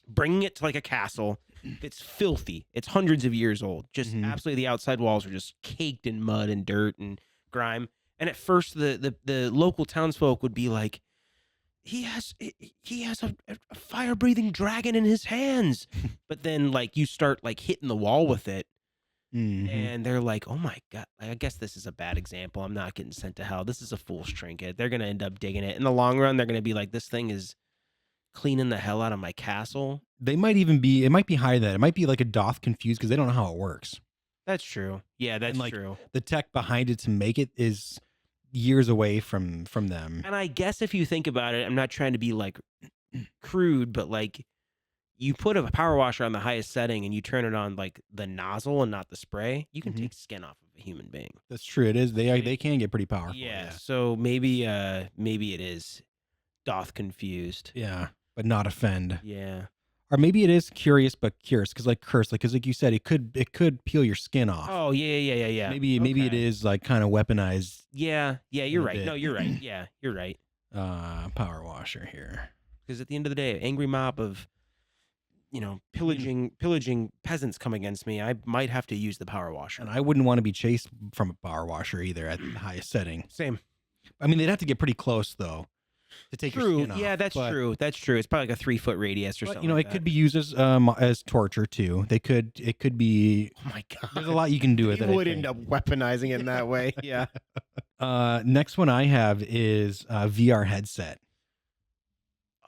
bringing it to like a castle. It's filthy. It's hundreds of years old. Just absolutely, the outside walls are just caked in mud and dirt and grime. And at first, the local townsfolk would be like, he has a fire breathing dragon in his hands. But then like you start like hitting the wall with it, and they're like, oh my god. I guess this is a bad example. I'm not getting sent to hell. This is a fool's trinket. They're gonna end up digging it. In the long run, they're gonna be like, this thing is cleaning the hell out of my castle. They might even be, it might be higher than that. It might be like a doth confused because they don't know how it works. That's true. Yeah, that's like, true. The tech behind it to make it is years away from them. And I guess if you think about it, I'm not trying to be like crude, but like you put a power washer on the highest setting and you turn it on like the nozzle and not the spray, you can take skin off of a human being. That's true. It is. They can get pretty powerful. Yeah. So maybe it is doth confused. Yeah, but not offend. Yeah. Or maybe it is curious but curious, because like curse, like because like you said, it could peel your skin off. Oh yeah. Maybe it Okay. is like kind of weaponized. Yeah, in you're a right. bit. No, you're right. Yeah, you're right. Power washer here. Because at the end of the day, angry mob of, pillaging peasants come against me. I might have to use the power washer. And I wouldn't want to be chased from a power washer either at the highest setting. Same. I mean, they'd have to get pretty close though to take your True. skin off. Yeah, that's true. That's true. It's probably like a 3-foot radius or But, something. it like could that. be used as torture too. It could be. Oh my god. There's a lot you can do with it. People I would think. end up weaponizing it in that way. Yeah. Next one I have is VR headset.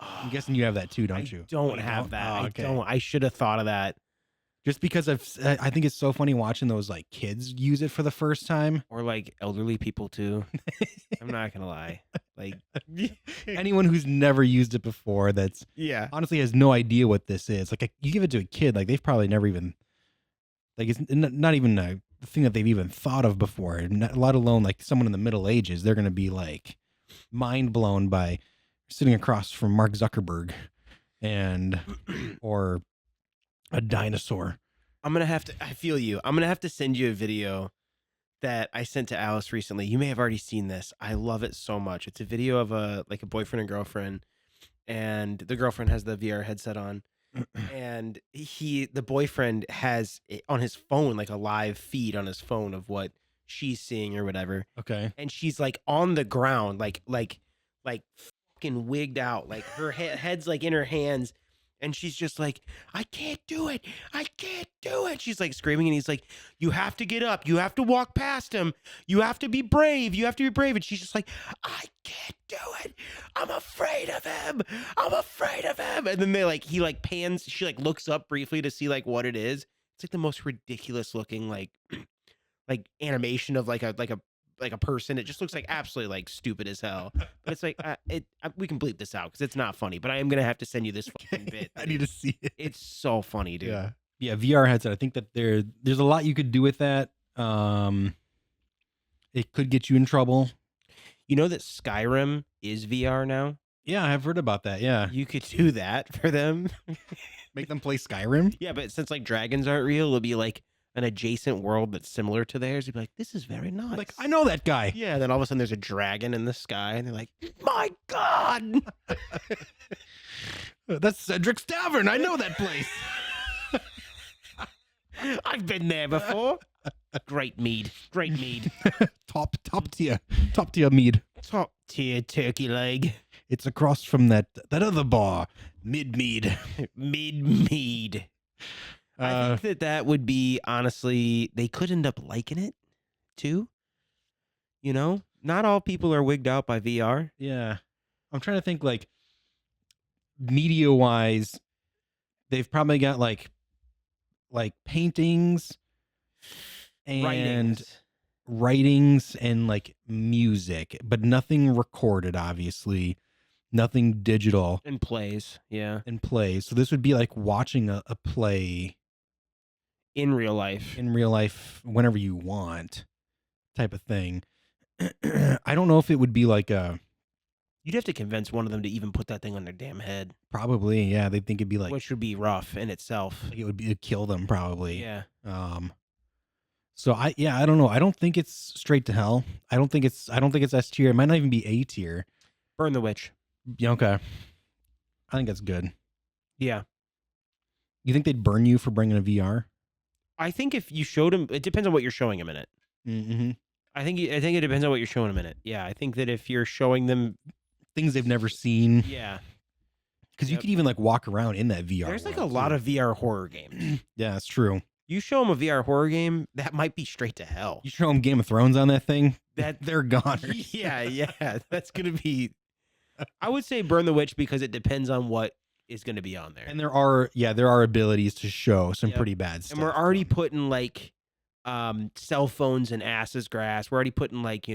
I'm Oh, guessing you have that too, don't I you? don't Oh, you have that. Oh, okay. I don't. I should have thought of that. Just because I think it's so funny watching those like kids use it for the first time. Or like elderly people too. I'm not gonna lie. Like, Anyone who's never used it before, that's yeah. honestly has no idea what this is. Like you give it to a kid, like they've probably never even, like it's not even a thing that they've even thought of before. Let alone like someone in the Middle Ages, they're gonna be like mind blown by sitting across from Mark Zuckerberg and or a dinosaur. I'm gonna have to. I feel you. I'm gonna have to send you a video that I sent to Alice recently. You may have already seen this. I love it so much. It's a video of a boyfriend and girlfriend, and the girlfriend has the VR headset on, and the boyfriend has it on his phone, like a live feed on his phone of what she's seeing or whatever, Okay. and she's like on the ground, like fucking wigged out, like her head's like in her hands. And she's just like, I can't do it. I can't do it. She's like screaming. And he's like, you have to get up. You have to walk past him. You have to be brave. You have to be brave. And she's just like, I can't do it. I'm afraid of him. I'm afraid of him. And then he pans. She like looks up briefly to see like what it is. It's like the most ridiculous looking like animation of like a person. It just looks like absolutely like stupid as hell. But it's like we can bleep this out because it's not funny. But I am gonna have to send you this fucking bit. I need to see it. It's so funny, dude. Yeah, VR headset. I think that there's a lot you could do with that. It could get you in trouble. You know that Skyrim is VR now? Yeah, I've heard about that. Yeah. You could do that for them. Make them play Skyrim? Yeah, but since like dragons aren't real, it'll be like an adjacent world that's similar to theirs. You'd be like, this is very nice. Like, I know that guy. Yeah, then all of a sudden there's a dragon in the sky, and they're like, my God. That's Cedric's Tavern. I know that place. I've been there before. Great mead. Great mead. top tier mead. Top tier turkey leg. It's across from that other bar, Mid Mead. Mead. I think that would be, honestly, they could end up liking it too. You know, not all people are wigged out by VR. Yeah. I'm trying to think like media wise, they've probably got like paintings and writings and like music, but nothing recorded, obviously. Nothing digital. And plays. Yeah. And plays. So this would be like watching a play in real life whenever you want type of thing. I don't know if it would be like you'd have to convince one of them to even put that thing on their damn head. Probably, yeah. They think it'd be like, which would be rough in itself. Like it'd kill them probably. Yeah. So I don't know. I don't think it's straight to hell. I don't think it's S tier. It might not even be A tier. Burn the witch. Yeah, okay. I think that's good. Yeah. You think they'd burn you for bringing a VR? I think if you showed them, it depends on what you're showing them in it. Mm-hmm. I think it depends on what you're showing them in it. Yeah, I think that if you're showing them things they've never seen. Yeah. Because you could even like walk around in that VR. There's like a lot of VR horror games. Yeah, it's true. You show them a VR horror game, that might be straight to hell. You show them Game of Thrones on that thing, that they're gone. Yeah. That's gonna be. I would say burn the witch because it depends on what is going to be on there. And there are abilities to show some pretty bad stuff. And we're already putting like cell phones and ass's grass. We're already putting like,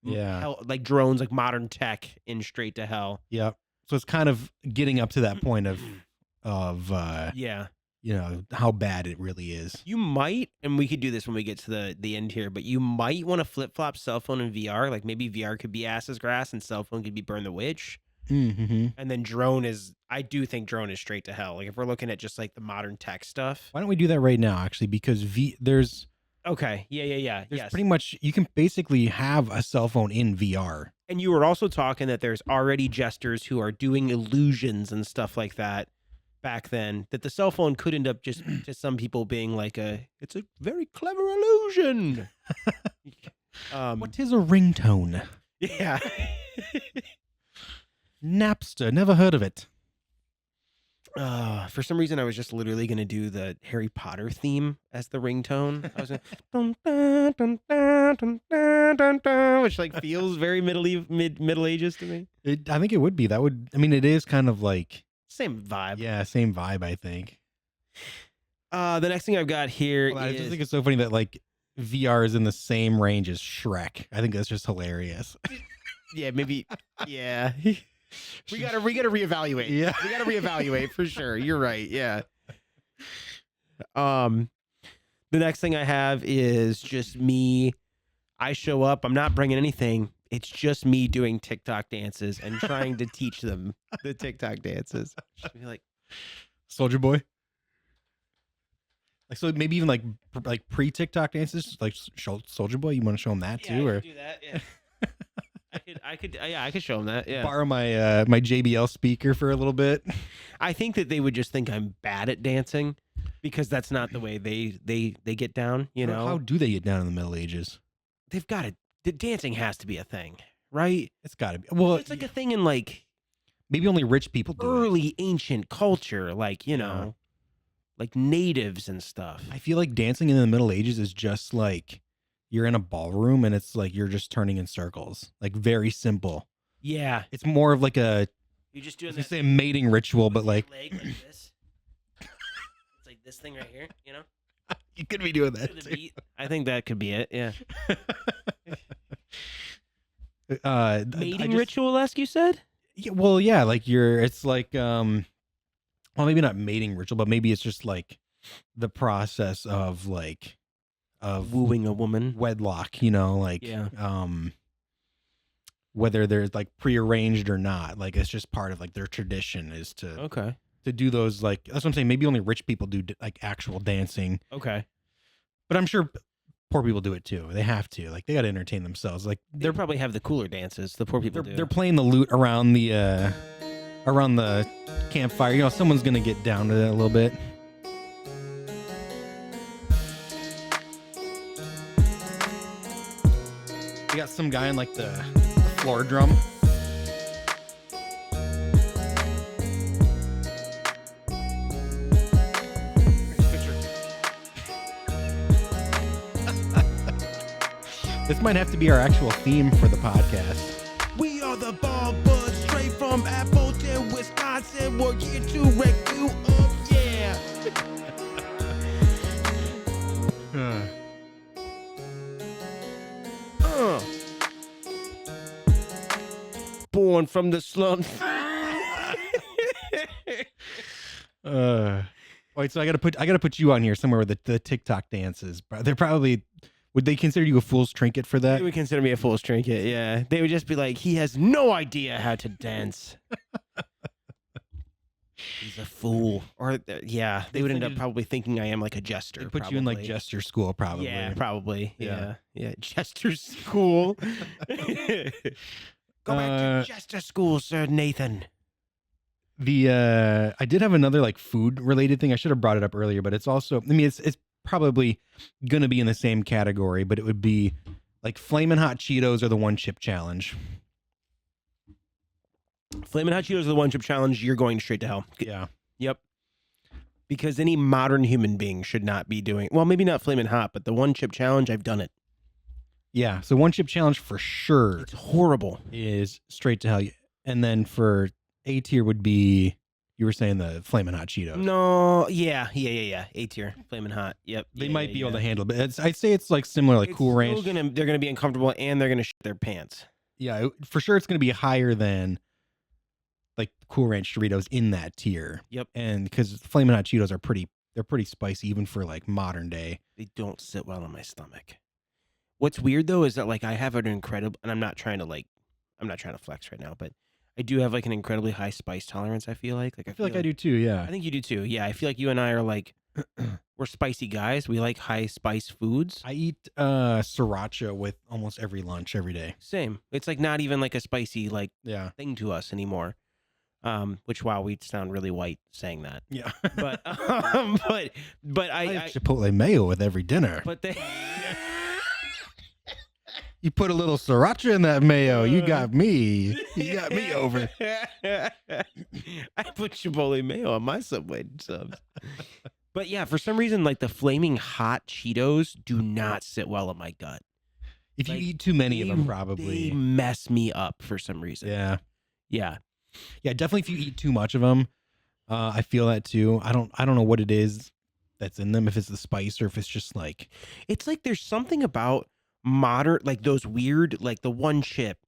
like drones, like modern tech in straight to hell. Yeah. So it's kind of getting up to that point of how bad it really is. You might, and we could do this when we get to the end here, but you might want to flip flop cell phone and VR. Like maybe VR could be ass's grass and cell phone could be burn the witch. Mm-hmm. And then drone is, I do think drone is straight to hell. Like if we're looking at just like the modern tech stuff. Why don't we do that right now? Actually, because there's Okay. Yeah. there's Yes. pretty much you can basically have a cell phone in VR. And you were also talking that there's already jesters who are doing illusions and stuff like that back then, that the cell phone could end up just some people being like it's a very clever illusion. What is a ringtone? Yeah. Napster, never heard of it. For some reason, I was just literally going to do the Harry Potter theme as the ringtone. I was like, dun, dun, dun, dun, dun, dun, dun, dun, which like feels very Middle Ages to me. I think it would be. That would. I mean, it is kind of like Same vibe. yeah, same vibe. I think. The next thing I've got here Well, I is just think it's so funny that like VR is in the same range as Shrek. I think that's just hilarious. yeah, maybe yeah. We gotta reevaluate. Yeah. We gotta reevaluate for sure. You're right. Yeah. The next thing I have is just me. I show up. I'm not bringing anything. It's just me doing TikTok dances and trying to teach them the TikTok dances. Just be like, Soldier Boy. Like so, maybe even like pre TikTok dances, like Soldier Boy. You want to show them that yeah, too, I or could do that. Yeah. I could show them that. Yeah. borrow my my JBL speaker for a little bit? I think that they would just think I'm bad at dancing because that's not the way they get down. You know, How do they get down in the Middle Ages? they've got to. The dancing has to be a thing, right? It's got to be. Well, It's like a thing in like maybe only rich people do it. early ancient culture, like you know, like natives and stuff. I feel like dancing in the Middle Ages is just like you're in a ballroom and it's like you're just turning in circles, like very simple. Yeah, It's more of like a you're just I doing was gonna that say a mating ritual, but like leg like this. It's like this thing right here, you know. you could be doing To that. the Too. beat. I think that could be it. Yeah, mating ritual-esque. You said. Yeah, well, yeah, like it's like well, maybe not mating ritual, but maybe it's just like the process of like of Wooing a woman. wedlock, you know, like Yeah. whether there's like prearranged or not, like it's just part of like their tradition is to Okay. do those, like that's what I'm saying. Maybe only rich people do like actual dancing, Okay. but I'm sure poor people do it too. They have to, like they got to entertain themselves. Like They probably have the cooler dances. The poor people do. they're playing the lute around the campfire. You know, someone's gonna get down to it a little bit. You got some guy on like the floor drum. This might have to be our actual theme for the podcast. We are the ball buds straight from Appleton, Wisconsin. We're here to wreck you up, yeah. Born from the slums. Wait, so I gotta put you on here somewhere with the TikTok dances. They're probably, would they consider you a fool's trinket for that? They would consider me a fool's trinket, yeah. They would just be like, he has no idea how to dance. He's a fool. Or, yeah, they would end up probably thinking I am like a jester. They put you in like probably. jester school, probably. Yeah, probably. Yeah. Yeah. Jester school. Go back to jester school, Sir Nathan. I did have another like food related thing. I should have brought it up earlier, but it's also, I mean, it's probably gonna be in the same category, but it would be like Flamin' Hot Cheetos or the One Chip Challenge. Flamin' Hot Cheetos are the one chip challenge. You're going straight to hell. Yeah. Yep. Because any modern human being should not be doing, well, maybe not Flamin' Hot, but the one chip challenge, I've done it. Yeah. So One Chip Challenge for sure It's horrible. is straight to hell. And then for A tier would be, you were saying the Flamin' Hot Cheetos. No, yeah. A tier, Flamin' Hot. Yep. They might be able to handle it, but I'd say it's like similar, like It's Cool Ranch. still they're gonna be uncomfortable and they're gonna shit their pants. Yeah, for sure it's going to be higher than like Cool Ranch Doritos in that tier. Yep. And because Flamin' Hot Cheetos are they're pretty spicy even for like modern day. They don't sit well on my stomach. What's weird though is that like I have an incredible, and I'm not trying to flex right now, but I do have like an incredibly high spice tolerance. I feel like I feel like I do too. Yeah. I think you do too. Yeah, I feel like you and I are like we're spicy guys. We like high spice foods. I eat sriracha with almost every lunch every day. Same. It's like not even like a spicy like Yeah. thing to us anymore. Which wow, we sound really white saying that. Yeah. But but I I have Chipotle mayo with every dinner. but they You put a little sriracha in that mayo, you got me. You got me over. I put Chipotle mayo on my Subway subs. But yeah, for some reason, like the flaming hot Cheetos do not sit well in my gut. If you Like, eat too many of them, They probably. mess me up for some reason. Yeah. Yeah. Yeah, definitely if you eat too much of them, I feel that too. I don't know what it is that's in them, if it's the spice or if it's just like It's like there's something about modern, like those weird, like the one chip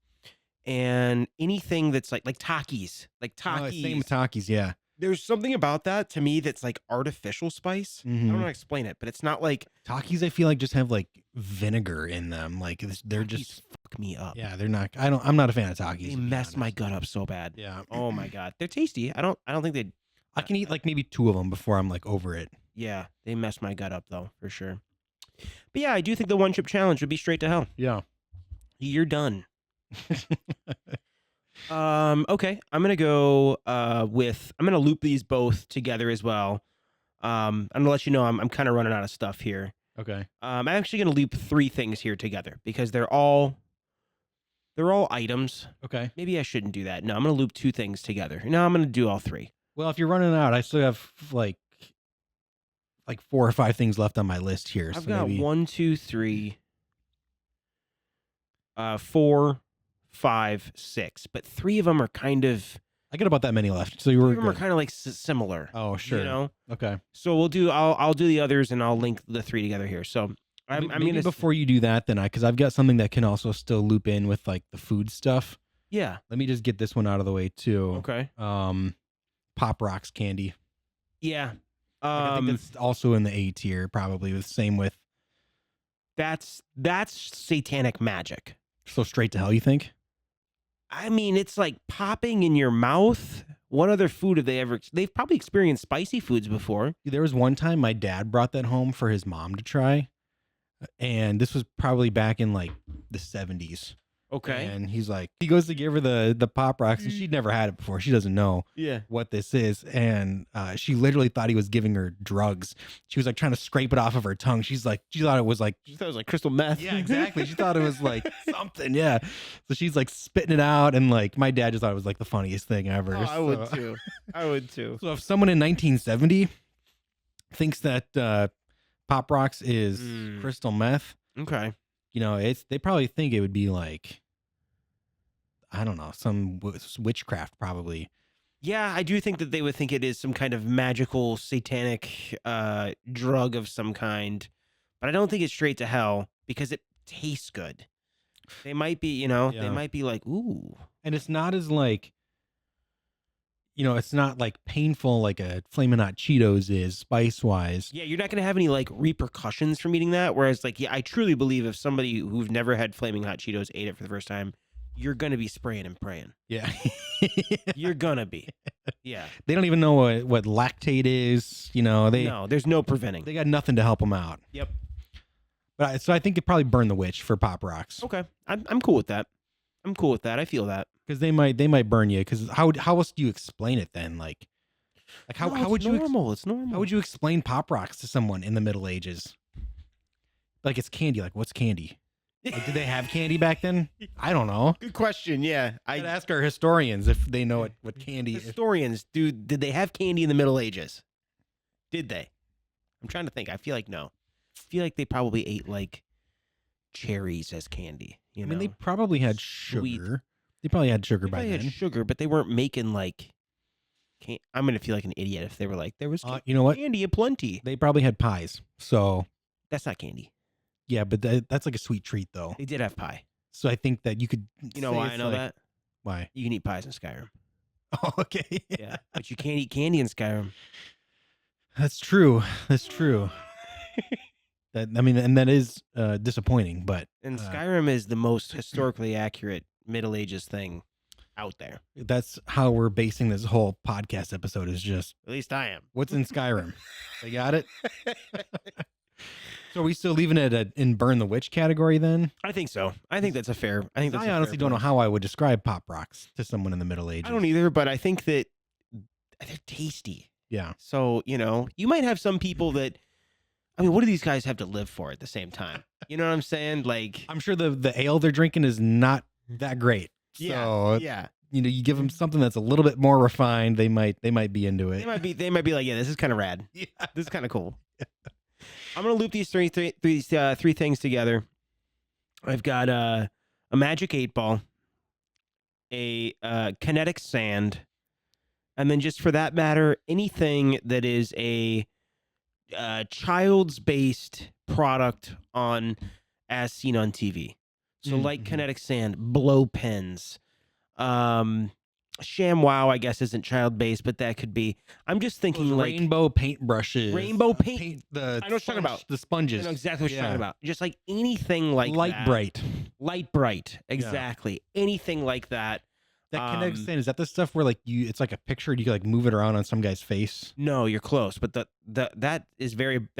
and anything that's like Takis, like Takis. same with Takis, yeah. There's something about that to me that's like artificial spice. I don't know Mhm. how to explain it, but it's not like Takis I feel like just have like vinegar in them. Like they're Takis just fuck me up. yeah, they're not I'm not a fan of Takis. They to be mess my honest. gut up so bad. Yeah. Oh my god, they're tasty. I don't think they. I can eat like maybe 2 of them before I'm like over it. Yeah, they mess my gut up though for sure. But yeah, I do think the one chip challenge would be straight to hell. Yeah. You're done. Okay, I'm gonna go I'm gonna loop these both together as well. I'm gonna let you know I'm kind of running out of stuff here. Okay. I'm actually gonna loop 3 things here together because they're all items. Okay. Maybe I shouldn't do that. No, I'm gonna loop 2 things together. No, I'm gonna do all 3. Well, if you're running out, I still have like 4 or 5 things left on my list here. I've so got maybe 1, 2, 3, 4, 5, 6, but 3 of them are kind of I got about that many left. So you 3 were of them are good. kind of like similar. Oh, sure. You know, Okay. so I'll do the others and I'll link the 3 together here. So I'm Maybe gonna before you do that, then because I've got something that can also still loop in with like the food stuff. yeah. Let me just get this one out of the way too. Okay. Pop Rocks candy. Yeah. Like, I think that's also in the A tier, probably. With same with That's satanic magic. so straight to hell. You think? I mean, it's like popping in your mouth. What other food have they ever? They've probably experienced spicy foods before. There was one time my dad brought that home for his mom to try, and this was probably back in like the 70s. Okay. And he's like, he goes to give her the Pop Rocks, and she'd never had it before. She doesn't know Yeah. what this is, and she literally thought he was giving her drugs. She was like trying to scrape it off of her tongue. She thought it was like, She thought it was like crystal meth. yeah, exactly. She thought it was like something, yeah. So she's like spitting it out, and like my dad just thought it was like the funniest thing ever. Oh, I would So- too. I would too. So if someone in 1970 thinks that Pop Rocks is Mm. crystal meth, Okay. you know, they probably think it would be like, I don't know, some witchcraft probably. Yeah, I do think that they would think it is some kind of magical satanic drug of some kind, but I don't think it's straight to hell because it tastes good. They might be, they Yeah. might be like, ooh. And it's not as like, it's not like painful like a Flamin' Hot Cheetos is spice wise. Yeah, you're not going to have any like repercussions from eating that. Whereas, like, yeah, I truly believe if somebody who've never had Flaming Hot Cheetos ate it for the first time, you're going to be spraying and praying. Yeah. You're going to be. Yeah. They don't even know what lactate is. No, there's no preventing. They got nothing to help them out. Yep. But so I think they probably burn the witch for Pop Rocks Okay. I'm cool with that. I'm cool with that. I feel that. because they might burn you. Because how else do you explain it then? Like how No, how it's would you normal? It's normal. how would you explain Pop Rocks to someone in the Middle Ages? Like it's candy. Like what's candy? Like, did they have candy back then? I don't know. Good question. Yeah. I'd ask our historians if they know what candy is. Historians, did they have candy in the Middle Ages? Did they? I'm trying to think. I feel like no. I feel like they probably ate like cherries as candy. I mean, they probably had Sweet. sugar. They probably had sugar They by probably then. had sugar, but they weren't making like. I'm gonna feel like an idiot if they were like there was You know what? candy aplenty. They probably had pies. So That's not candy. yeah, but that's like a sweet treat though. They did have pie. So I think that you could. You know say why I it's know like- that? Why? You can eat pies in Skyrim. Oh, okay. Yeah, but you can't eat candy in Skyrim. That's true. That's true. And that is disappointing. But And Skyrim is the most historically accurate Middle Ages thing out there. That's how we're basing this whole podcast episode is just At least I am. what's in Skyrim. They got it? So are we still leaving it in Burn the Witch category then? I think so. I think that's a fair. I think that's. I honestly don't know how I would describe pop rocks to someone in the Middle Ages. I don't either, but I think that they're tasty. Yeah. So, you might have some people that, I mean, what do these guys have to live for at the same time? You know what I'm saying? Like, I'm sure the ale they're drinking is not that great. So, yeah. you give them something that's a little bit more refined, they might be into it. They might be like, yeah, this is kind of rad. Yeah. This is kind of cool. I'm gonna loop these three things together. I've got a magic 8-ball, a kinetic sand, and then just for that matter, anything that is a child's based product on as seen on TV. So like kinetic sand, blow pens, ShamWow, I guess isn't child based, but that could be. I'm just thinking like rainbow paintbrushes, rainbow paint. the I know what you're talking about. The sponges. I know exactly what you're talking about. Just like anything like light that. bright. Bright, exactly. Anything like that. That kinetic sand, is that the stuff where like it's like a picture and you can like move it around on some guy's face? No, you're close, but that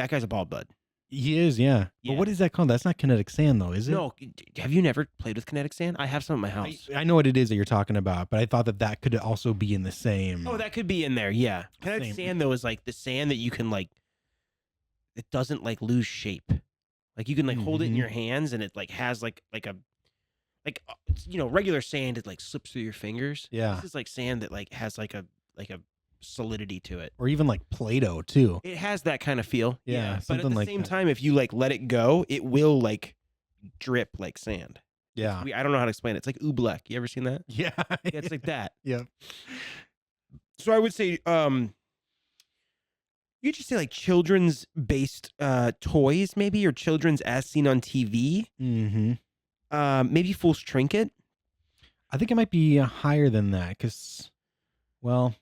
guy's a bald bud. He is, yeah. Yeah. But what is that called? That's not kinetic sand though, is it? No, have you never played with kinetic sand? I have some at my house. I know what it is that you're talking about, but I thought that could also be in the same. Oh, that could be in there. Yeah, kinetic Same. sand though is like the sand that you can like. It doesn't like lose shape. Like you can like hold it in your hands and it like has like regular sand, it like slips through your fingers. Yeah. This is like sand that like has like a solidity to it. Or even like Play-Doh too. It has that kind of feel. Yeah, But at something the like same that. time, if you like let it go, it will like drip like sand. Yeah. I don't know how to explain it. It's like oobleck. You ever seen that? Yeah. Yeah, it's like that. Yeah. So I would say, you just say like children's based toys, maybe, or children's as seen on TV. Mm-hmm. Maybe Fool's Trinket. I think it might be higher than that because, well,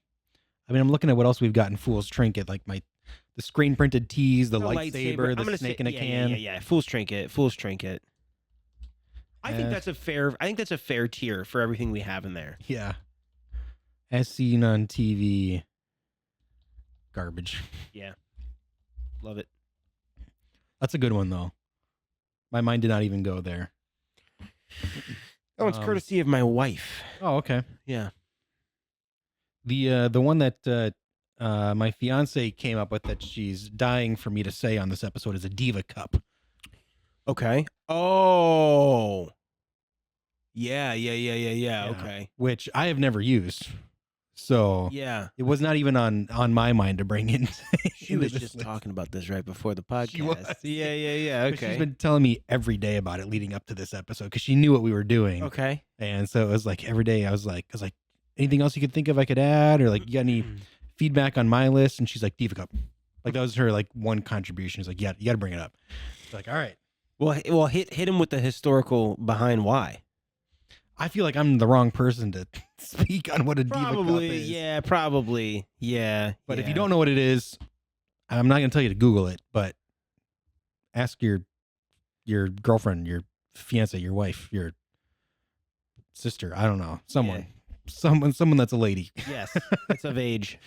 I mean, I'm looking at what else we've got in Fool's Trinket, like the screen printed tees, the lightsaber, I'm the gonna snake say, in a can. Yeah. Fool's Trinket. I think that's a fair tier for everything we have in there. Yeah. As seen on TV. Garbage. Yeah. Love it. That's a good one though. My mind did not even go there. Oh, it's courtesy of my wife. Oh, okay. Yeah. The one that my fiance came up with that she's dying for me to say on this episode is a Diva Cup. Okay. Oh. Yeah. Okay. Which I have never used. So Yeah. it was not even on my mind to bring in. She was just talking about this right before the podcast. She was. Yeah. But she's Okay. been telling me every day about it leading up to this episode because she knew what we were doing. Okay. And so it was like every day I was like, anything else you could think of I could add? Or like, you got any feedback on my list? And she's like, Diva Cup. Like that was her like one contribution. She's like, yeah, you got to bring it up. It's like, all right. Well, hit him with the historical behind why. I feel like I'm the wrong person to speak on what a Diva Cup Probably, is. yeah, probably, yeah. But if you don't know what it is, I'm not going to tell you to Google it, but ask your girlfriend, your fiance, your wife, your sister. I don't know, someone that's a lady. Yes, it's of age.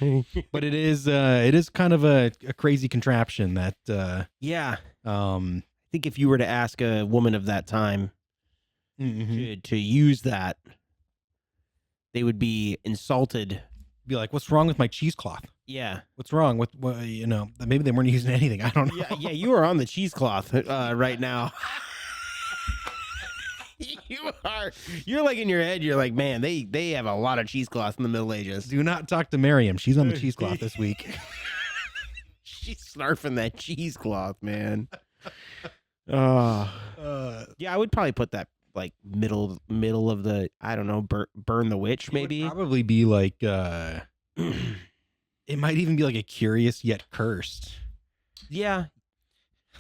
But it is kind of a crazy contraption that. Yeah. I think if you were to ask a woman of that time to use that, they would be insulted. Be like, what's wrong with my cheesecloth? Yeah. What's wrong with maybe they weren't using anything. I don't know. Yeah. You are on the cheesecloth right now. You're like in your head. You're like, man, they have a lot of cheesecloth in the Middle Ages. Do not talk to Miriam. She's on the cheesecloth this week. She's snarfing that cheesecloth, man. Oh, yeah. I would probably put that like middle of the, I don't know, burn the witch maybe. It would probably be like it might even be like a curious yet cursed. Yeah.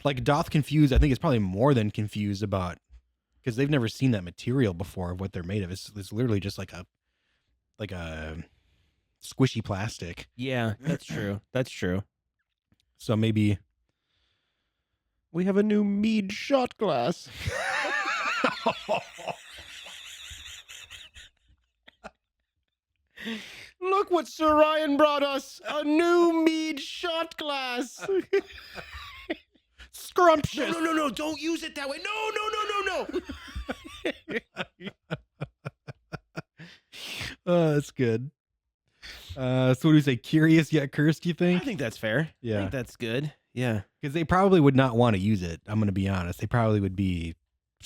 Like Doth Confused, I think it's probably more than confused about because they've never seen that material before of what they're made of. It's literally just like a squishy plastic. Yeah, that's true. That's true. So maybe we have a new mead shot glass. Look what Sir Ryan brought us. A new mead shot glass. Scrumptious. No. Don't use it that way. No. Oh, that's good. So what do you say? Curious yet cursed, you I think? think that's fair. I Yeah. think that's good. Yeah. Because they probably would not want to use it. I'm going to be honest. They probably would be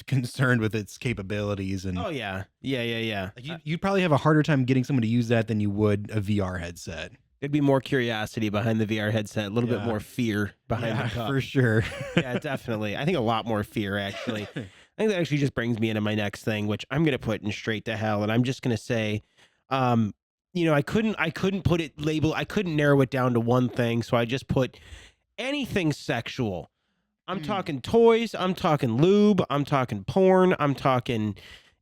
concerned with its capabilities. And Oh, yeah. Yeah. like you'd probably have a harder time getting someone to use that than you would a VR headset. There'd be more curiosity behind the VR headset, a little bit Yeah. more fear behind the cup. for sure. Yeah, definitely. I think a lot more fear, actually. I think that actually just brings me into my next thing, which I'm going to put in straight to hell. And I'm just going to say, I couldn't put it I couldn't narrow it down to one thing. So I just put anything sexual. I'm talking toys. I'm talking lube. I'm talking porn. I'm talking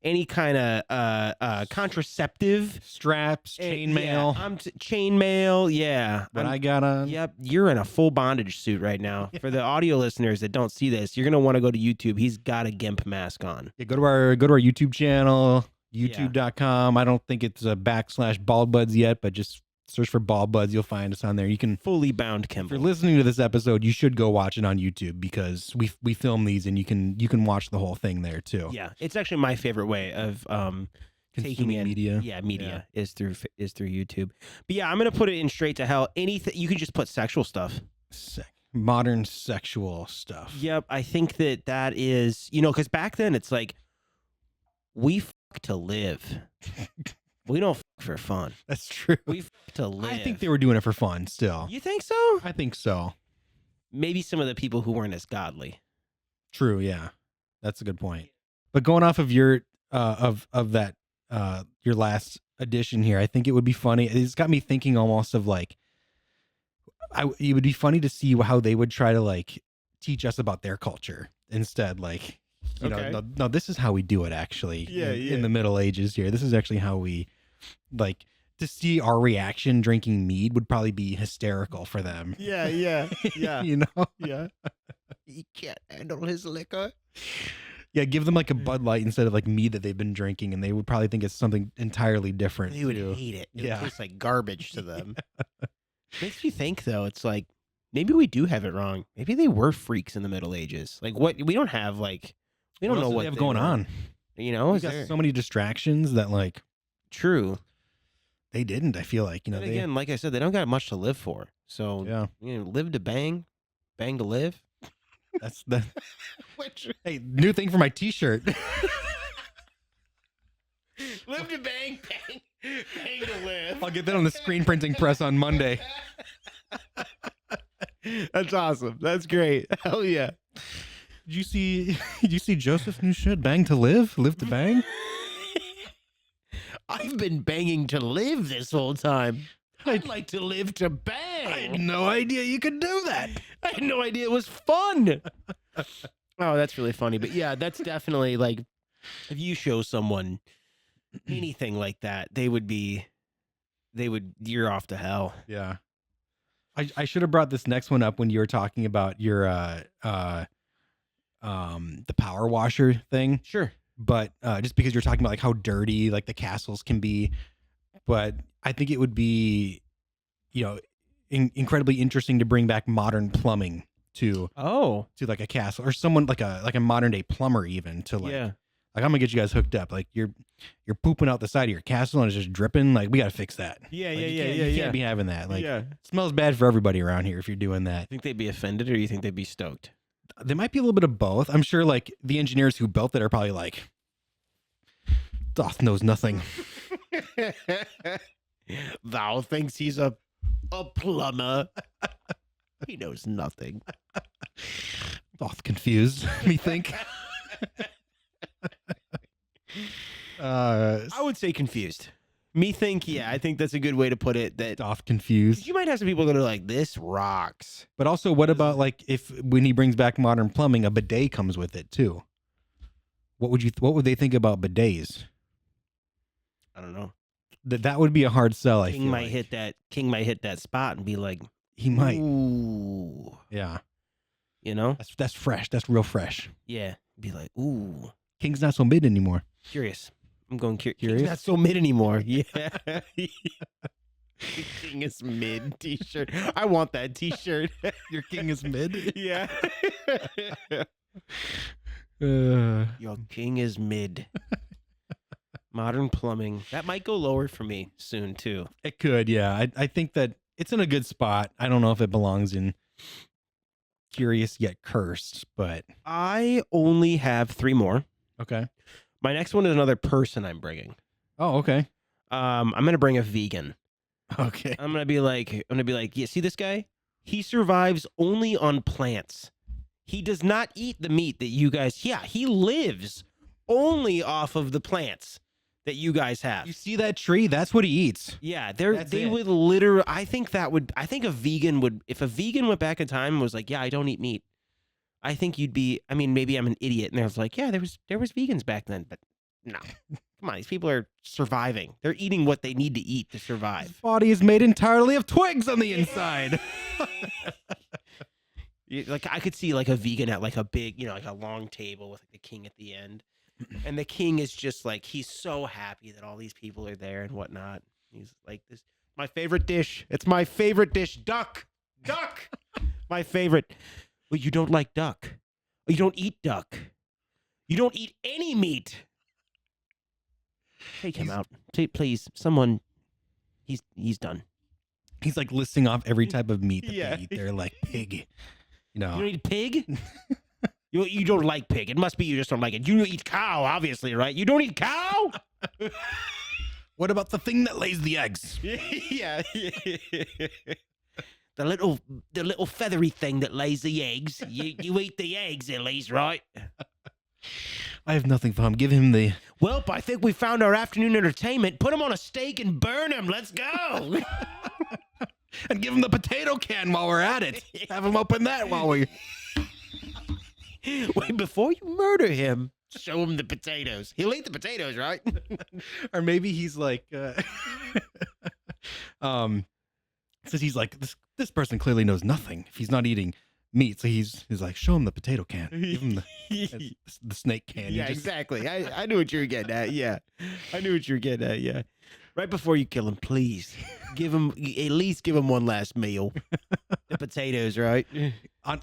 any kind of contraceptive. Straps, chainmail. Yeah, chainmail. Yeah. What I got on. Yep, you're in a full bondage suit right now. For the audio listeners that don't see this, you're gonna want to go to YouTube. He's got a gimp mask on. Yeah, go to our YouTube channel, youtube.com. I don't think it's a /baldbuds yet, but just search for baldbuds. You'll find us on there. You can, Fully bound if you're Kimball. listening to this episode, you should go watch it on YouTube because we film these and you can watch the whole thing there too. Yeah, it's actually my favorite way of taking Consuming in media. Yeah, media is through YouTube. But yeah, I'm gonna put it in straight to hell. Anything you can just put sexual stuff. Modern sexual stuff. Yep, I think that is because back then it's like we fuck to live. We don't fuck for fun. That's true. We fuck to live. I think they were doing it for fun still. You think so? I think so. Maybe some of the people who weren't as godly. True, yeah. That's a good point. But going off of your of that your last edition here, I think it would be funny. It's got me thinking almost of like it would be funny to see how they would try to like teach us about their culture instead. Like, Okay. no, this is how we do it actually. Yeah, in the Middle Ages here. This is actually how we like to see our reaction drinking mead would probably be hysterical for them. Yeah. You know? Yeah. He can't handle his liquor. Yeah, give them like a Bud Light instead of like mead that they've been drinking, and they would probably think it's something entirely different. They would too. hate it. It Yeah. would taste like garbage to them. Makes you think though, it's like maybe we do have it wrong. Maybe they were freaks in the Middle Ages. Like what we don't have like we don't What know else do what they have they going were. on. You We got so many distractions that like True. they didn't. I feel like But again, like I said, they don't got much to live for. So yeah, live to bang, bang to live. that's the Which hey new thing for my T-shirt. live to bang, bang to live. I'll get that on the screen printing press on Monday. That's awesome. That's great. Hell yeah. Did you see Joseph's new shit? Bang to live to bang. I've been banging to live this whole time. I'd like to live to I had bang. no idea you could do that. I had no idea it was fun. Oh, that's really funny. But yeah, that's definitely like if you show someone anything like that, you're off to hell. Yeah. I should have brought this next one up when you were talking about your the power washer thing. Sure. But just because you're talking about like how dirty like the castles can be, but I think it would be, incredibly interesting to bring back modern plumbing to like a castle or someone like a modern day plumber even to like yeah. like I'm gonna get you guys hooked up. Like you're pooping out the side of your castle and it's just dripping. Like we gotta fix that. Yeah, Like, yeah, you yeah, can't- yeah, You yeah. can't be having that. Like yeah. it smells bad for everybody around here if you're doing that. Think they'd be offended or you think they'd be stoked? There might be a little bit of both. I'm sure like the engineers who built it are probably like, Doth knows nothing. Thou thinks he's a plumber. He knows nothing. Doth confused, me think. I would say confused. Me think, yeah, I think that's a good way to put it. That Doth confused. you might have some people that are like, this rocks. But also, what about like if when he brings back modern plumbing, a bidet comes with it too? What would they think about bidets? I don't know. That would be a hard sell. I King feel might like. King might hit that spot and be like, He might. ooh, Yeah, that's fresh. That's real fresh. yeah, be like, ooh, King's not so mid anymore. curious. I'm going Curious? curious. Not so mid anymore. Yeah. The king is mid t-shirt. I want that t-shirt. Your king is mid. Yeah. Your king is mid. Modern plumbing. That might go lower for me soon too. It could, yeah. I think that it's in a good spot. I don't know if it belongs in curious yet cursed, but I only have 3 more. okay. My next one is another person I'm bringing. Oh, okay. I'm gonna bring a vegan. Okay. I'm gonna be like, yeah, see this guy? He survives only on plants. He does not eat the meat that you guys. Yeah, he lives only off of the plants that you guys have. You see that tree? That's what he eats. Yeah, That's they it. would literally. I think a vegan would. If a vegan went back in time and was like, yeah, I don't eat meat. I think you'd be. I mean, maybe I'm an idiot, and I was like, yeah, there was vegans back then, but no. Come on, these people are surviving. They're eating what they need to eat to His survive. body is made entirely of twigs on the inside. Like I could see like a vegan at like a big, like a long table with like the king at the end, and the king is just like he's so happy that all these people are there and whatnot. He's like, "This my favorite dish. It's my favorite dish. Duck, my favorite." Well, you don't like duck. You don't eat duck. You don't eat any meat. Take him out. Please, someone. He's done. He's like listing off every type of meat that Yeah. they eat. They're like pig. You don't eat pig? you don't like pig. It must be you just don't like it. You eat cow, obviously, right? You don't eat cow? What about the thing that lays the eggs? Yeah. The little feathery thing that lays the eggs. You eat the eggs at least, right? I have nothing for him. Give him the. Welp, I think we found our afternoon entertainment. Put him on a stake and burn him. Let's go. And give him the potato can while we're at it. Have him open that while we. Wait, before you murder him, show him the potatoes. He'll eat the potatoes, right? Or maybe he's like, says he's like this person clearly knows nothing if he's not eating meat. So he's like, show him the potato can. Give him the snake can. Yeah, exactly. I knew what you were getting at. Yeah, I knew what you were getting at. Yeah. Right before you kill him, please at least give him one last meal. The potatoes, right?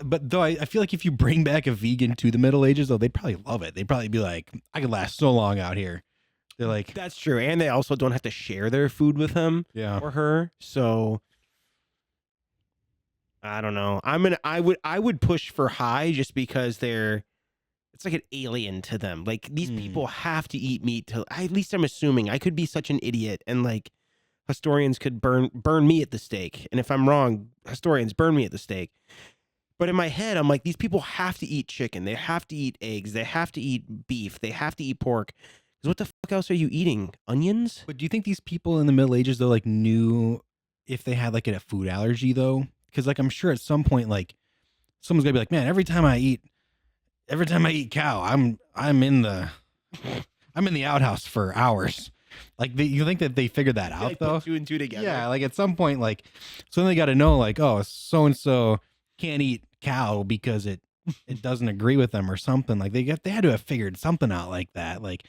But though I feel like if you bring back a vegan to the Middle Ages, though, they'd probably love it. They'd probably be like, I could last so long out here. They're like, That's true, and they also don't have to share their food with him yeah. or her. So I don't know. I would push for high just because it's like an alien to them. Like these people have to eat meat at least I'm assuming. I could be such an idiot and like historians could burn me at the stake. And if I'm wrong, historians burn me at the stake. But in my head, I'm like, these people have to eat chicken. They have to eat eggs. They have to eat beef. They have to eat pork. Because what the fuck else are you eating? Onions? But do you think these people in the Middle Ages, though, like knew if they had like a food allergy, though? Because like I'm sure at some point, like someone's gonna be like, man, every time I eat cow, I'm in the outhouse for hours. Like you think that they figured that out Like, though? put 2 and 2 together. Yeah, like at some point, like so then they got to know, like, oh, so and so can't eat cow because it doesn't agree with them or something. Like they had to have figured something out like that. Like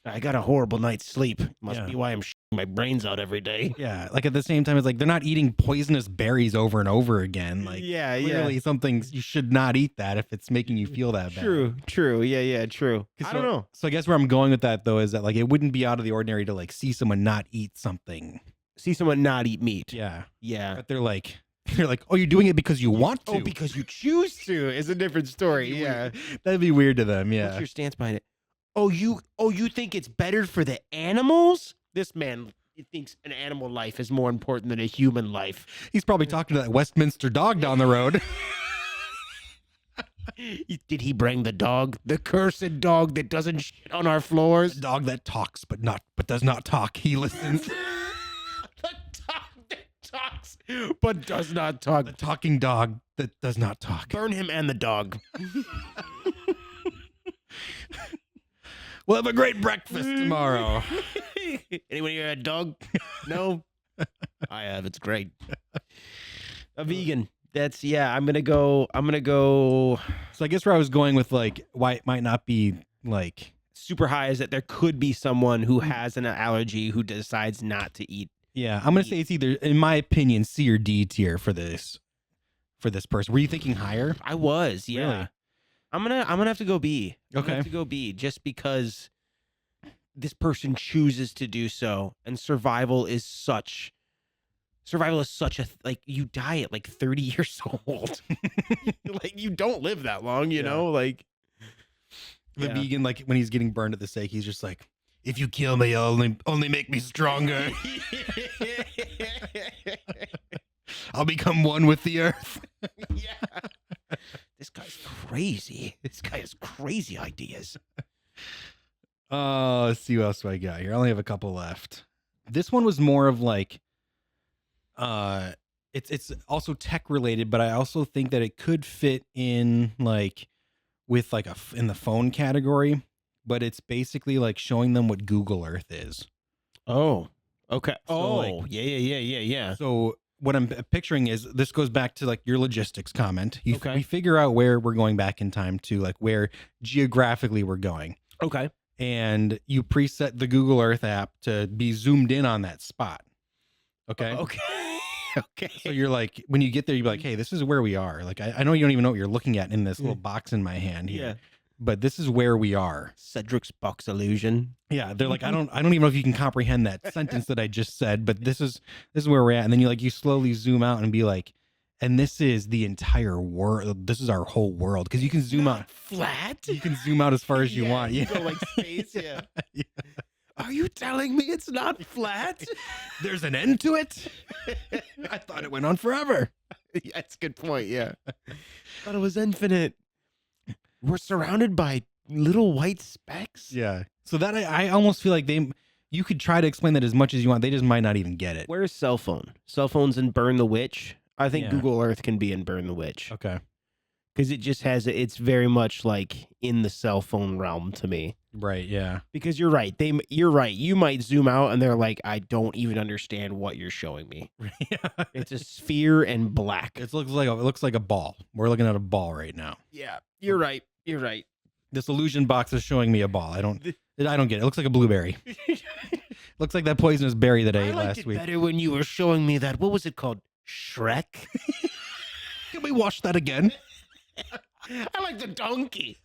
I got a horrible night's sleep. Must Yeah. be why I'm my brains out every day. yeah, like at the same time, it's like they're not eating poisonous berries over and over again. Like yeah, clearly something you should not eat that if it's making you feel that bad. True. Yeah, true. I don't know. So I guess where I'm going with that though is that like it wouldn't be out of the ordinary to like see someone not eat something. See someone not eat meat. Yeah. Yeah. But they're like, oh, you're doing it because you want to. Oh, because you choose to is a different story. That'd be Yeah. That'd be weird to them. What's Yeah. your stance behind it? Oh, you think it's better for the animals? This man thinks an animal life is more important than a human life. He's probably talking to that Westminster dog down the road. Did he bring the dog? The cursed dog that doesn't shit on our floors? The dog that talks but does not talk. He listens. The dog that talks but does not talk. The talking dog that does not talk. Burn him and the dog. We'll have a great breakfast tomorrow. Anyone here had a dog? No? I have. It's great. A vegan. That's I'm gonna go. So I guess where I was going with like why it might not be like super high is that there could be someone who has an allergy who decides not to eat. Yeah, I'm gonna say it's either, in my opinion, C or D tier for this person. Were you thinking higher? I was, yeah. Really? I'm gonna have to go B. I'm gonna Okay. have to go B just because this person chooses to do so, and survival is such a like you die at like 30 years old. Like you don't live that long, you know? Like The yeah. vegan, like when he's getting burned at the stake, he's just like, if you kill me, you'll only make me stronger. I'll become one with the earth. Yeah. This guy's crazy. This guy has crazy ideas. Let's see what else I got here. I only have a couple left. This one was more of like, it's also tech related, but I also think that it could fit in like with like in the phone category, but it's basically like showing them what Google Earth is. Oh, okay. So, like, yeah. So what I'm picturing is this goes back to like your logistics comment. Okay. We figure out where we're going back in time to, like where geographically we're going. Okay. And you preset the Google Earth app to be zoomed in on that spot. Okay. Okay. Okay. So you're like, when you get there, you're like, hey, this is where we are. Like, I know you don't even know what you're looking at in this little box in my hand here, Yeah. but this is where we are. Cedric's box illusion. Yeah. They're like, I don't even know if you can comprehend that sentence that I just said, but this is where we're at. And then you slowly zoom out and be like, and this is the entire world. This is our whole world. Cause you can zoom out Flat? You can zoom out as far as you want. You Yeah. go like space, yeah. Yeah. Are you telling me it's not flat? There's an end to it. I thought it went on forever. Yeah, that's a good point, yeah. Thought it was infinite. We're surrounded by little white specks. Yeah. So that I almost feel like you could try to explain that as much as you want. They just might not even get it. Where's cell phone? Cell phones in Burn the Witch? I think Yeah. Google Earth can be in Burn the Witch. Okay. Because it just has, it's very much like in the cell phone realm to me. Right. Yeah. Because you're right. You're right. You might zoom out and they're like, I don't even understand what you're showing me. Yeah. It's a sphere and black. It looks like a ball. We're looking at a ball right now. Yeah, you're right. You're right. This illusion box is showing me a ball. I don't get it. It looks like a blueberry. Looks like that poisonous berry that I ate liked last it week. better when you were showing me that. What was it called? Shrek? Can we watch that again? I like the donkey.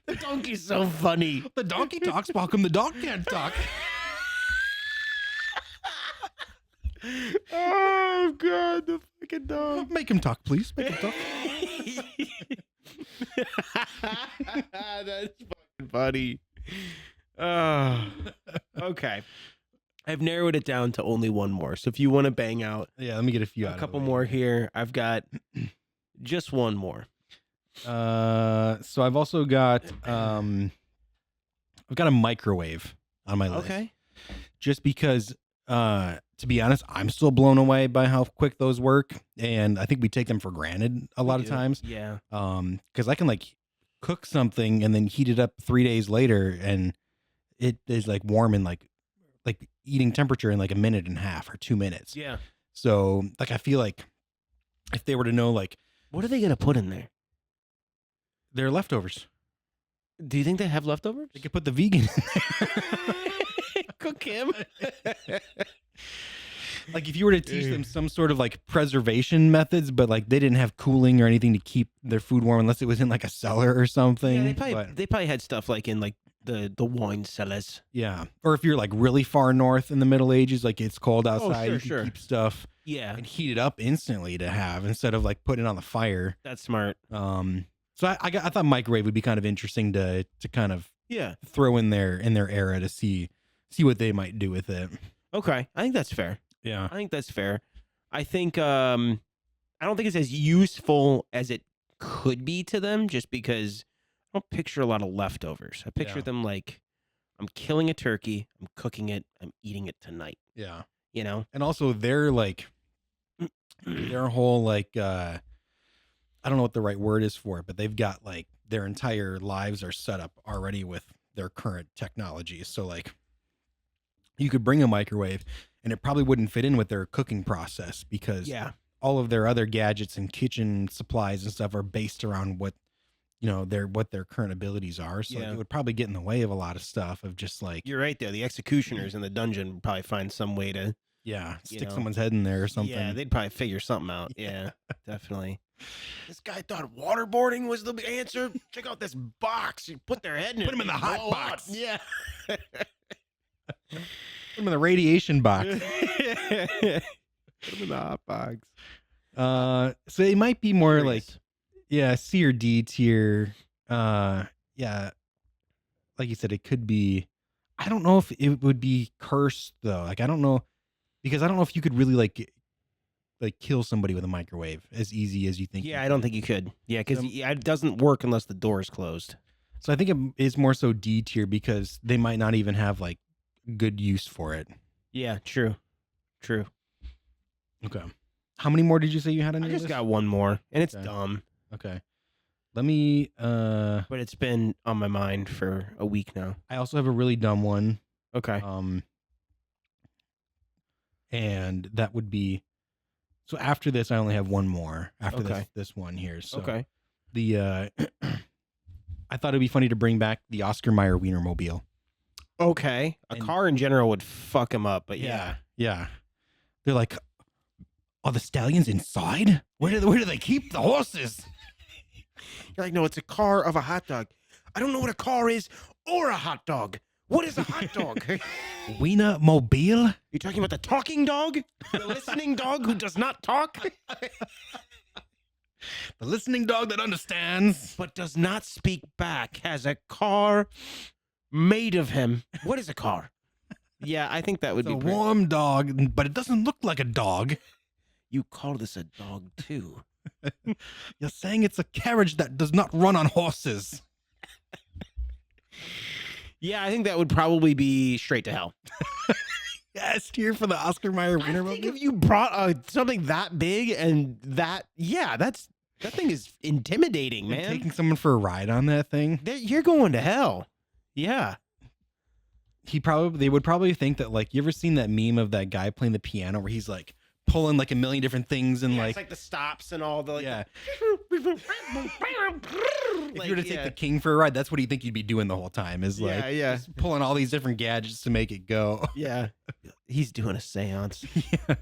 The donkey's so funny. The donkey talks. How come the dog can't talk? Oh, God, the fucking dog. Make him talk, please. Make him talk. That's fucking funny. Okay. I've narrowed it down to only one more. So if you want to bang out Yeah, let me get a few out a of couple the way. more here, I've got just one more. So I've also got I've got a microwave on my list. Okay. Just because to be honest, I'm still blown away by how quick those work, and I think we take them for granted a lot of times. Yeah. Because I can like cook something and then heat it up 3 days later, and it is like warm in like eating temperature in like a minute and a half or 2 minutes. Yeah. So like I feel like if they were to know like What are they going to put in there? they're leftovers, Do you think they have leftovers? they could put the vegan in there. Cook him. Like if you were to teach them some sort of like preservation methods, but like they didn't have cooling or anything to keep their food warm unless it was in like a cellar or something. Yeah, they probably had stuff like in like the wine cellars. Yeah. Or if you're like really far north in the Middle Ages, like it's cold outside, sure, you can sure. keep stuff Yeah, and heat it up instantly to have instead of like putting it on the fire. that's smart. So I thought microwave would be kind of interesting to kind of Yeah. throw in their era to see what they might do with it. Okay, I think that's fair. Yeah. I think that's fair. I think I don't think it's as useful as it could be to them, just because I don't picture a lot of leftovers. I picture Yeah. them like I'm killing a turkey, I'm cooking it, I'm eating it tonight. Yeah. You know? And also they're like their whole like I don't know what the right word is for it, but they've got like their entire lives are set up already with their current technologies. So like you could bring a microwave and it probably wouldn't fit in with their cooking process because Yeah. all of their other gadgets and kitchen supplies and stuff are based around what what their current abilities are. So like, Yeah. it would probably get in the way of a lot of stuff of just like, You're right there. The executioners in the dungeon would probably find some way to, stick know. someone's head in there or something. Yeah, they'd probably figure something out. Yeah, definitely. This guy thought waterboarding was the answer. Check out this box. You put their head in it. Put 'em in the and hot blow box. up. Yeah. Put them in the radiation box. Put them in the hot box. So it might be more like, Curious. C or D tier. Like you said, it could be. I don't know if it would be cursed though. Like I don't know, because I don't know if you could really like kill somebody with a microwave as easy as you think. Yeah, you I don't could. think you could. Yeah, because it doesn't work unless the door is closed. So I think it is more so D tier because they might not even have like good use for it. Yeah, true. True. Okay. How many more did you say you had on I your just list? got one more, and it's Okay. dumb, Okay. Let me. but it's been on my mind for a week now. I also have a really dumb one. Okay. And that would be. So after this, I only have one more. After Okay. this one here. So Okay. the I thought it'd be funny to bring back the Oscar Mayer Wienermobile. Okay. A And- car in general would fuck him up, but yeah. Yeah. They're like, are the stallions inside? Where do they keep the horses? You're like, no, it's a car of a hot dog. I don't know what a car is or a hot dog. What is a hot dog? Wienermobile? You talking about the talking dog? The listening dog who does not talk? The listening dog that understands. But does not speak back has a car made of him. What is a car? Yeah, I think that would It's be a pretty- warm dog, but it doesn't look like a dog. You call this a dog too. You're saying it's a carriage that does not run on horses. Yeah, I think that would probably be straight to hell. Yes, here for the Oscar Mayer I think Wienermobile. if you brought something that big and that thing is intimidating, And man. taking someone for a ride on that thing. You're going to hell. Yeah. They would probably think that, like, you ever seen that meme of that guy playing the piano where he's like pulling like a million different things and Yeah, like, it's like the stops and all the yeah. If If you were to take the king for a ride, that's what you think you'd be doing the whole time is like yeah. just pulling all these different gadgets to make it go. Yeah. He's doing a seance. Yeah.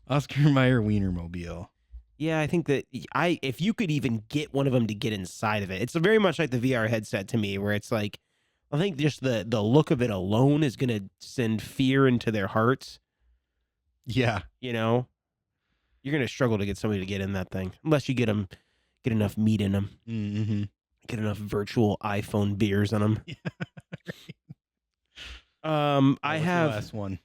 Oscar Mayer Wienermobile. Yeah, I think that if you could even get one of them to get inside of it, it's very much like the VR headset to me, where it's like, I think just the look of it alone is going to send fear into their hearts. Yeah. You know, you're going to struggle to get somebody to get in that thing unless you get enough meat in them, Mm-hmm. get enough virtual iPhone beers on them. I have the last one.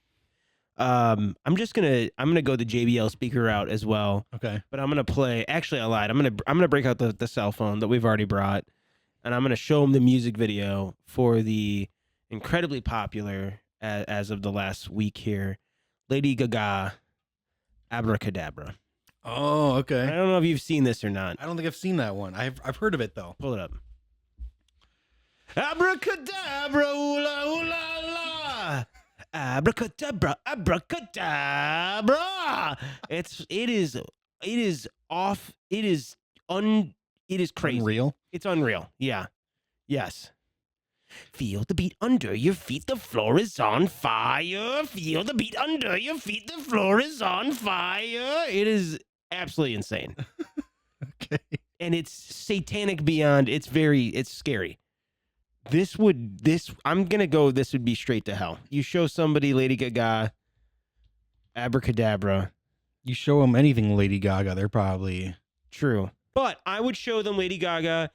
I'm gonna go the JBL speaker route as well. Okay. But I'm gonna play. Actually, I lied. I'm gonna break out the cell phone that we've already brought, and I'm gonna show them the music video for the incredibly popular as of the last week here, Lady Gaga, Abracadabra. Oh, I okay. don't know if you've seen this or not. I don't think I've seen that one. I've heard of it though. Pull it up. Abracadabra, ooh la ooh la la. Abracadabra, abracadabra. It is off. It is crazy. Unreal. It's unreal. Yeah. Yes. Feel the beat under your feet. The floor is on fire. Feel the beat under your feet. The floor is on fire. It is absolutely insane. Okay. And it's satanic beyond. It's scary. This would be straight to hell. You show somebody Lady Gaga, Abracadabra. You show them anything Lady Gaga, they're probably True. But I would show them Lady Gaga,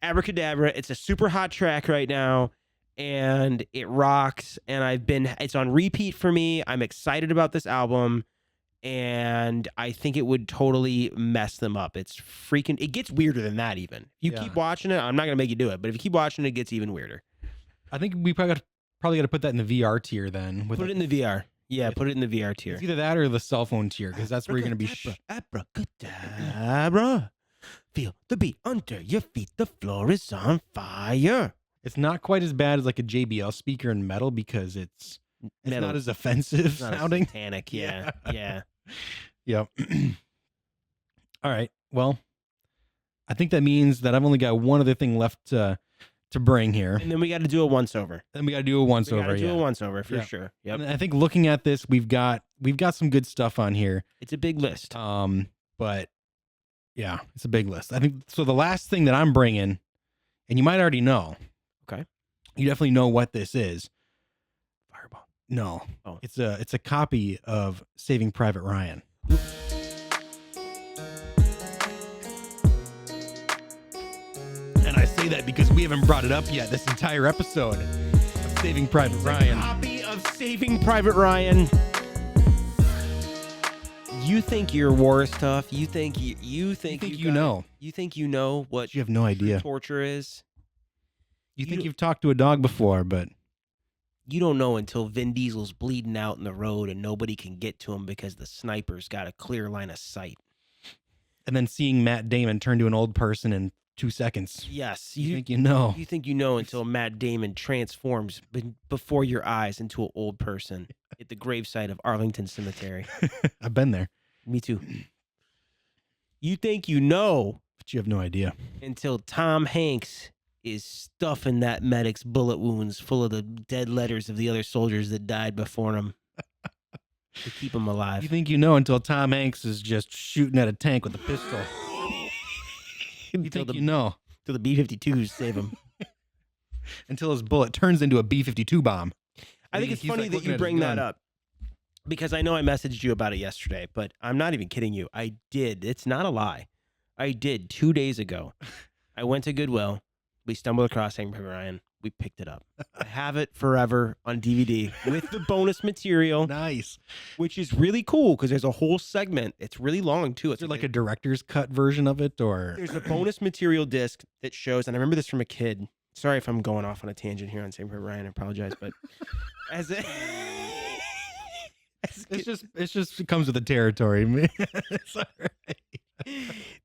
Abracadabra. It's a super hot track right now, and it rocks. And it's on repeat for me. I'm excited about this album, and I think it would totally mess them up. It gets weirder than that even. You Yeah. keep watching it, I'm not going to make you do it, but if you keep watching it gets even weirder. I think we probably got to put that in the VR tier then. Put it in the VR. Yeah, put it in the VR tier. It's either that or the cell phone tier because that's where you're going to be. Abracadabra. Feel the beat under your feet. The floor is on fire. It's not quite as bad as like a JBL speaker in metal because it's Metal. not as offensive It's not as sounding. satanic. Yeah. Yeah. Yep. All right. Well, I think that means that I've only got one other thing left to bring here. And then we got to do a once over. Then we got to do a once We got over. to do Yeah. a once over for Yeah. sure. Yep. And I think looking at this, we've got some good stuff on here. It's a big list. But yeah, it's a big list. I think so. The last thing that I'm bringing, and you might already know. Okay. You definitely know what this is. Fireball. No. Oh. It's a copy of Saving Private Ryan. And I say that because we haven't brought it up yet this entire episode of Saving Private Ryan. Copy of Saving Private Ryan. You think your war stuff? You think you think you know? You think you know what You have no idea. torture is? You think you've talked to a dog before, but You don't know until Vin Diesel's bleeding out in the road and nobody can get to him because the sniper's got a clear line of sight. and then seeing Matt Damon turn to an old person in 2 seconds. Yes, You think you know? You think you know until Matt Damon transforms before your eyes into an old person at the gravesite of Arlington Cemetery. I've been there, Me too. You think you know but you have no idea. until Tom Hanks is stuffing that medic's bullet wounds full of the dead letters of the other soldiers that died before him to keep him alive. You think you know until Tom Hanks is just shooting at a tank with a pistol. You until think you know the B-52s save him. until his bullet turns into a B-52 bomb. I think it's He's, funny like, that looking you at his bring that gun. up because I know I messaged you about it yesterday, but I'm not even kidding you. I did. It's not a lie. I did 2 days ago. I went to Goodwill. We stumbled across Saving Private Ryan. We picked it up. I have it forever on DVD with the bonus material, Nice. which is really cool because there's a whole segment. It's really long too. Is It's there like a director's cut version of it, or there's a bonus material disc that shows, and I remember this from a kid. Sorry if I'm going off on a tangent here on Saving Private Ryan. I apologize, but as a it's just it comes with the territory, man. It's all right.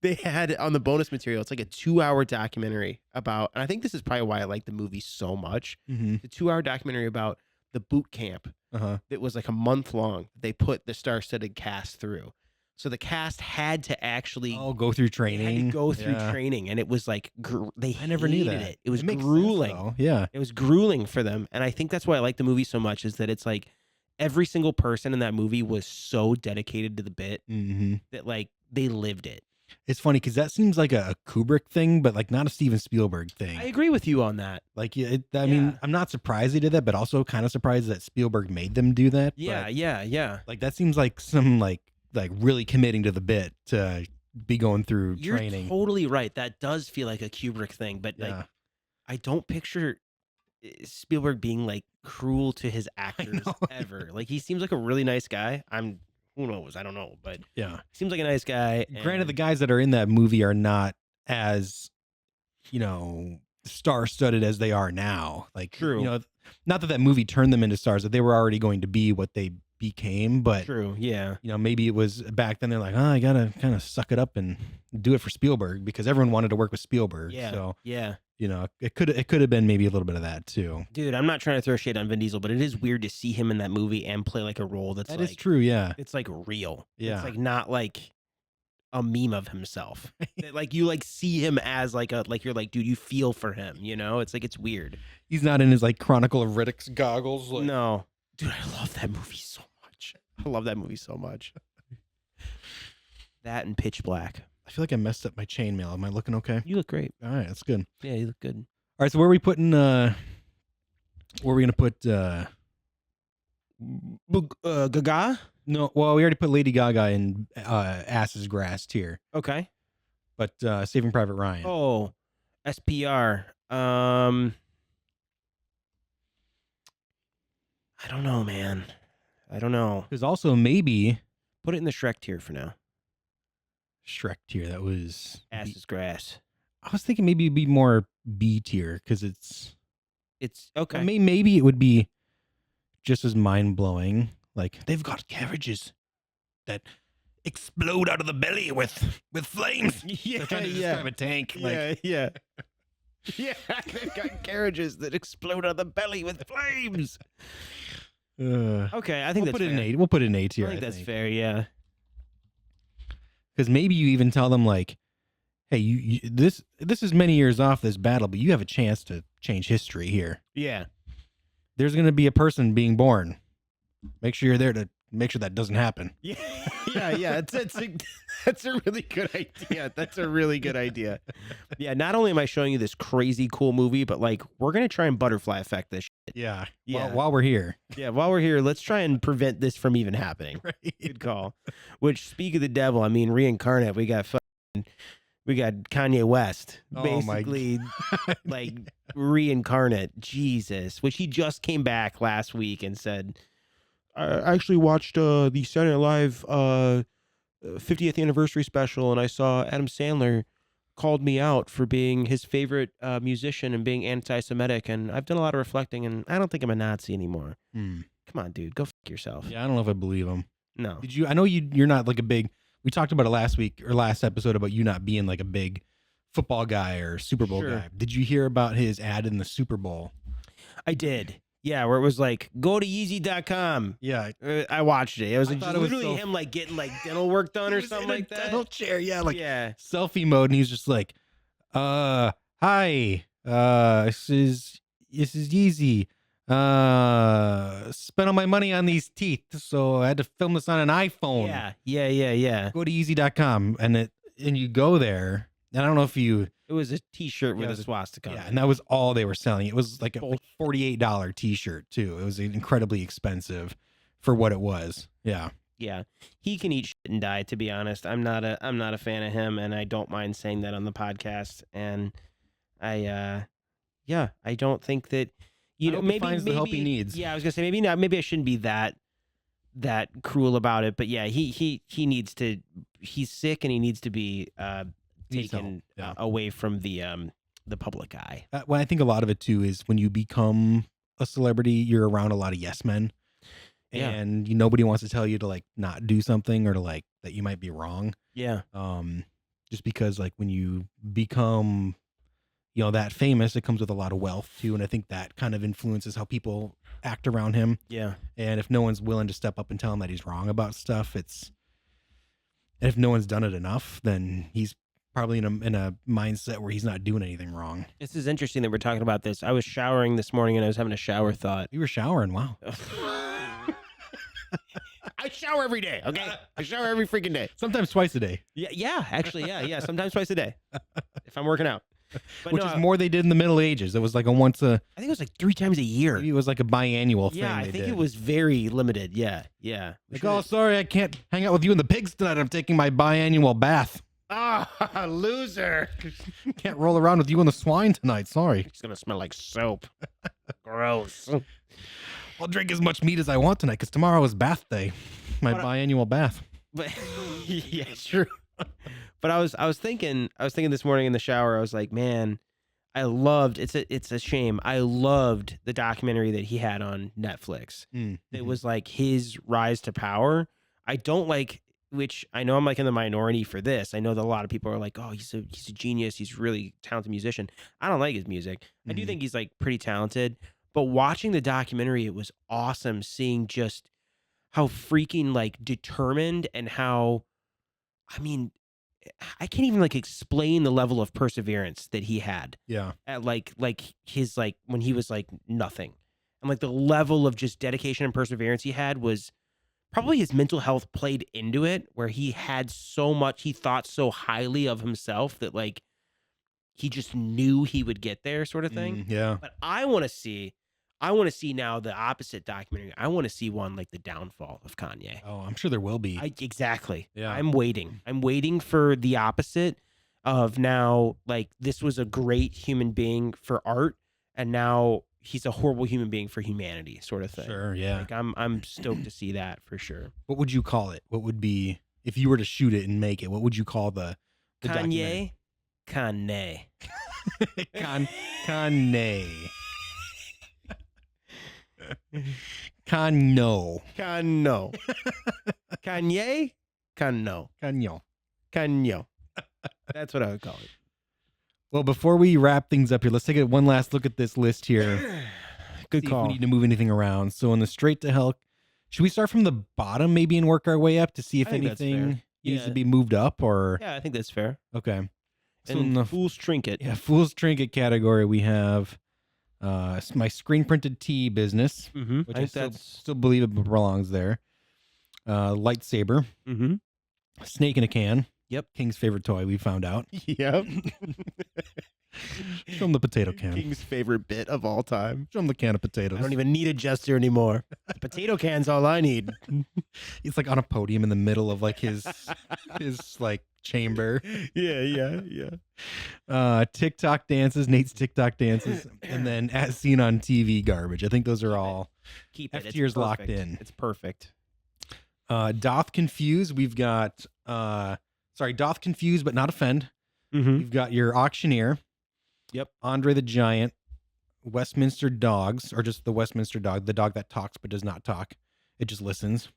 they had on the bonus material, it's like a 2-hour documentary about, and I think this is probably why I like the movie so much. Mm-hmm. The 2-hour documentary about the boot camp Uh-huh. that was like a month long. They put the star-studded cast through, so the cast had to actually Oh, go through they training. had to go through Yeah. training, and it was like they I never knew hated that. it. It was makes sense, grueling. though. Yeah. It was grueling for them, and I think that's why I like the movie so much. Is that it's like every single person in that movie was so dedicated to the bit Mm-hmm. that like they lived it. It's funny because that seems like a Kubrick thing, but like not a Steven Spielberg thing. I agree with you on that. Like, I mean, I'm not surprised they did that, but also kind of surprised that Spielberg made them do that. Yeah, but, yeah. like that seems like some like really committing to the bit to be going through You're training. totally right. That does feel like a Kubrick thing, but like Yeah. I don't picture Spielberg being like cruel to his actors know. ever. Like he seems like a really nice guy. Who knows? I don't know, but Yeah. he seems like a nice guy. Granted, and- the guys that are in that movie are not as, star-studded as they are now. Like, True. not that movie turned them into stars, that they were already going to be what they became, but True, yeah. maybe it was back then they're like, I gotta kind of suck it up and do it for Spielberg because everyone wanted to work with Spielberg. Yeah. So Yeah. it could have been maybe a little bit of that too. Dude, I'm not trying to throw shade on Vin Diesel, but it is weird to see him in that movie and play like a role that's That like is true. Yeah. it's like real. Yeah. It's like not like a meme of himself. That, like you like see him as like you're like, dude, you feel for him, It's like it's weird. He's not in his like Chronicle of Riddick's goggles. Like, No. Dude, I love that movie so much. I love that movie so much. That and Pitch Black. I feel like I messed up my chainmail. Am I looking okay? You look great. All right, that's good. Yeah, you look good. All right, so where are we putting? Where are we gonna put? Gaga? No, well, we already put Lady Gaga in Ass's Grass tier, Okay. but Saving Private Ryan. Oh, SPR. I don't know, man. I don't know. Because also maybe Put it in the Shrek tier for now. Shrek tier. That was. Ass is grass. I was thinking maybe it'd be more B tier because it's. It's okay. Maybe it would be just as mind blowing. Like they've got carriages that explode out of the belly with flames. Yeah, They're trying to describe a tank. Like, yeah. Yeah, they've got carriages that explode out of the belly with flames. Okay, I think we'll that's put it in fair. A. We'll put it in A tier. I think that's fair, yeah. Because maybe you even tell them like, hey, this is many years off this battle, but you have a chance to change history here. Yeah. There's going to be a person being born. Make sure you're there to make sure that doesn't happen. Yeah. Yeah. That's a really good idea. That's a really good idea. Yeah. Not only am I showing you this crazy cool movie, but like we're going to try and butterfly effect this shit. Yeah. Yeah. While we're here. Yeah. While we're here, let's try and prevent this from even happening. Right. Good call. Which, speak of the devil, I mean, reincarnate, we got Kanye West, Oh my basically, like reincarnate Jesus, which he just came back last week and said, I actually watched the Saturday Night Live 50th anniversary special, and I saw Adam Sandler called me out for being his favorite musician and being anti-Semitic, and I've done a lot of reflecting, and I don't think I'm a Nazi anymore. Come on, dude, go fuck yourself. Yeah, I don't know if I believe him. No. Did you? I know you're not like a big. We talked about it last week or last episode about you not being like a big football guy or Super Bowl Sure. guy. Did you hear about his ad in the Super Bowl? I did. Yeah, where it was like, go to Yeezy.com. Yeah, I watched it. It was I thought it was literally him like getting like dental work done or something like that. Dental chair, yeah, like yeah. selfie mode, and he's just like, hi, this is Yeezy. Spent all my money on these teeth, so I had to film this on an iPhone. Yeah. Go to Yeezy.com, and you go there, and I don't know if you. It was a T-shirt with Yeah, a swastika. Yeah, and that was all they were selling. It was like a $48 T-shirt too. It was incredibly expensive for what it was. Yeah. Yeah, he can eat shit and die. To be honest, I'm not a fan of him, and I don't mind saying that on the podcast. And I don't think that I hope he maybe finds the help he needs. Yeah, I was gonna say maybe not. Maybe I shouldn't be that cruel about it. But yeah, he needs to. He's sick, and he needs to be taken away from the public eye. Well, I think a lot of it too is when you become a celebrity, you're around a lot of yes men. Yeah. And nobody wants to tell you to like not do something or to like that you might be wrong. Yeah. Just because like when you become, that famous, it comes with a lot of wealth too. And I think that kind of influences how people act around him. Yeah. And if no one's willing to step up and tell him that he's wrong about stuff, and if no one's done it enough, then he's probably in a mindset where he's not doing anything wrong. This is interesting that we're talking about this. I was showering this morning and I was having a shower thought. You were showering. Wow. I shower every day, okay? I shower every freaking day. Sometimes twice a day. Yeah, actually, yeah. Sometimes twice a day if I'm working out. But Which no, is more they did in the Middle Ages. It was like I think it was like 3 times a year. maybe it was like a biannual thing. Yeah, I they think did. it was very limited. Yeah. Like, oh, sorry, I can't hang out with you in the pigs tonight. I'm taking my biannual bath. Ah, loser. Can't roll around with you in the swine tonight. Sorry. It's gonna smell like soap. Gross. I'll drink as much meat as I want tonight because tomorrow is bath day. My biannual bath. But yeah, true. But I was thinking this morning in the shower. I was like, man, I loved. It's a shame. I loved the documentary that he had on Netflix. It was like his rise to power. I don't like, which I know I'm like in the minority for this. I know that a lot of people are like, oh, he's a genius. He's a really talented musician. I don't like his music. I do think he's like pretty talented. But watching the documentary, it was awesome seeing just how freaking like determined and how, I mean, I can't even like explain the level of perseverance that he had Yeah. at like his like when he was like nothing. And like the level of just dedication and perseverance he had was probably his mental health played into it, where he had so much, he thought so highly of himself that like he just knew he would get there, sort of thing. Yeah. But I want to see now the opposite documentary. I want to see one like the downfall of Kanye. Oh, I'm sure there will be. Exactly. Yeah. I'm waiting for the opposite of now, like this was a great human being for art, and now he's a horrible human being for humanity, sort of thing. Sure. Yeah. Like I'm stoked to see that for sure. What would you call it? What would be, if you were to shoot it and make it, what would you call the documentary? Kanye. Kanye. Kano. Kanye? Kanyo. That's what I would call it. Well, before we wrap things up here, let's take one last look at this list here. Good See call. if we need to move anything around. So in the straight to hell, should we start from the bottom maybe and work our way up to see if I think that's anything fair. needs Yeah. to be moved up or? Yeah, I think that's fair. Okay. So in And the Fool's Trinket. yeah, Fool's Trinket category, we have my screen printed tea business, Mm-hmm. which I I think still, that's. still believe it belongs there. Lightsaber, Mm-hmm. snake in a can. Yep. King's favorite toy, we found out. Yep. Show him the potato can. King's favorite bit of all time. Show him the can of potatoes. I don't even need a jester anymore. Potato can's all I need. He's like on a podium in the middle of like his like chamber. Yeah. TikTok dances, Nate's TikTok dances, and then as seen on TV garbage. I think those are all Keep it. F tier's It's locked perfect. in. It's perfect. Doth confuse. We've got Doth confuse but not offend. Mm-hmm. We've got your auctioneer. Yep. Andre the Giant, Westminster Dogs, or just the Westminster Dog, the dog that talks but does not talk. It just listens.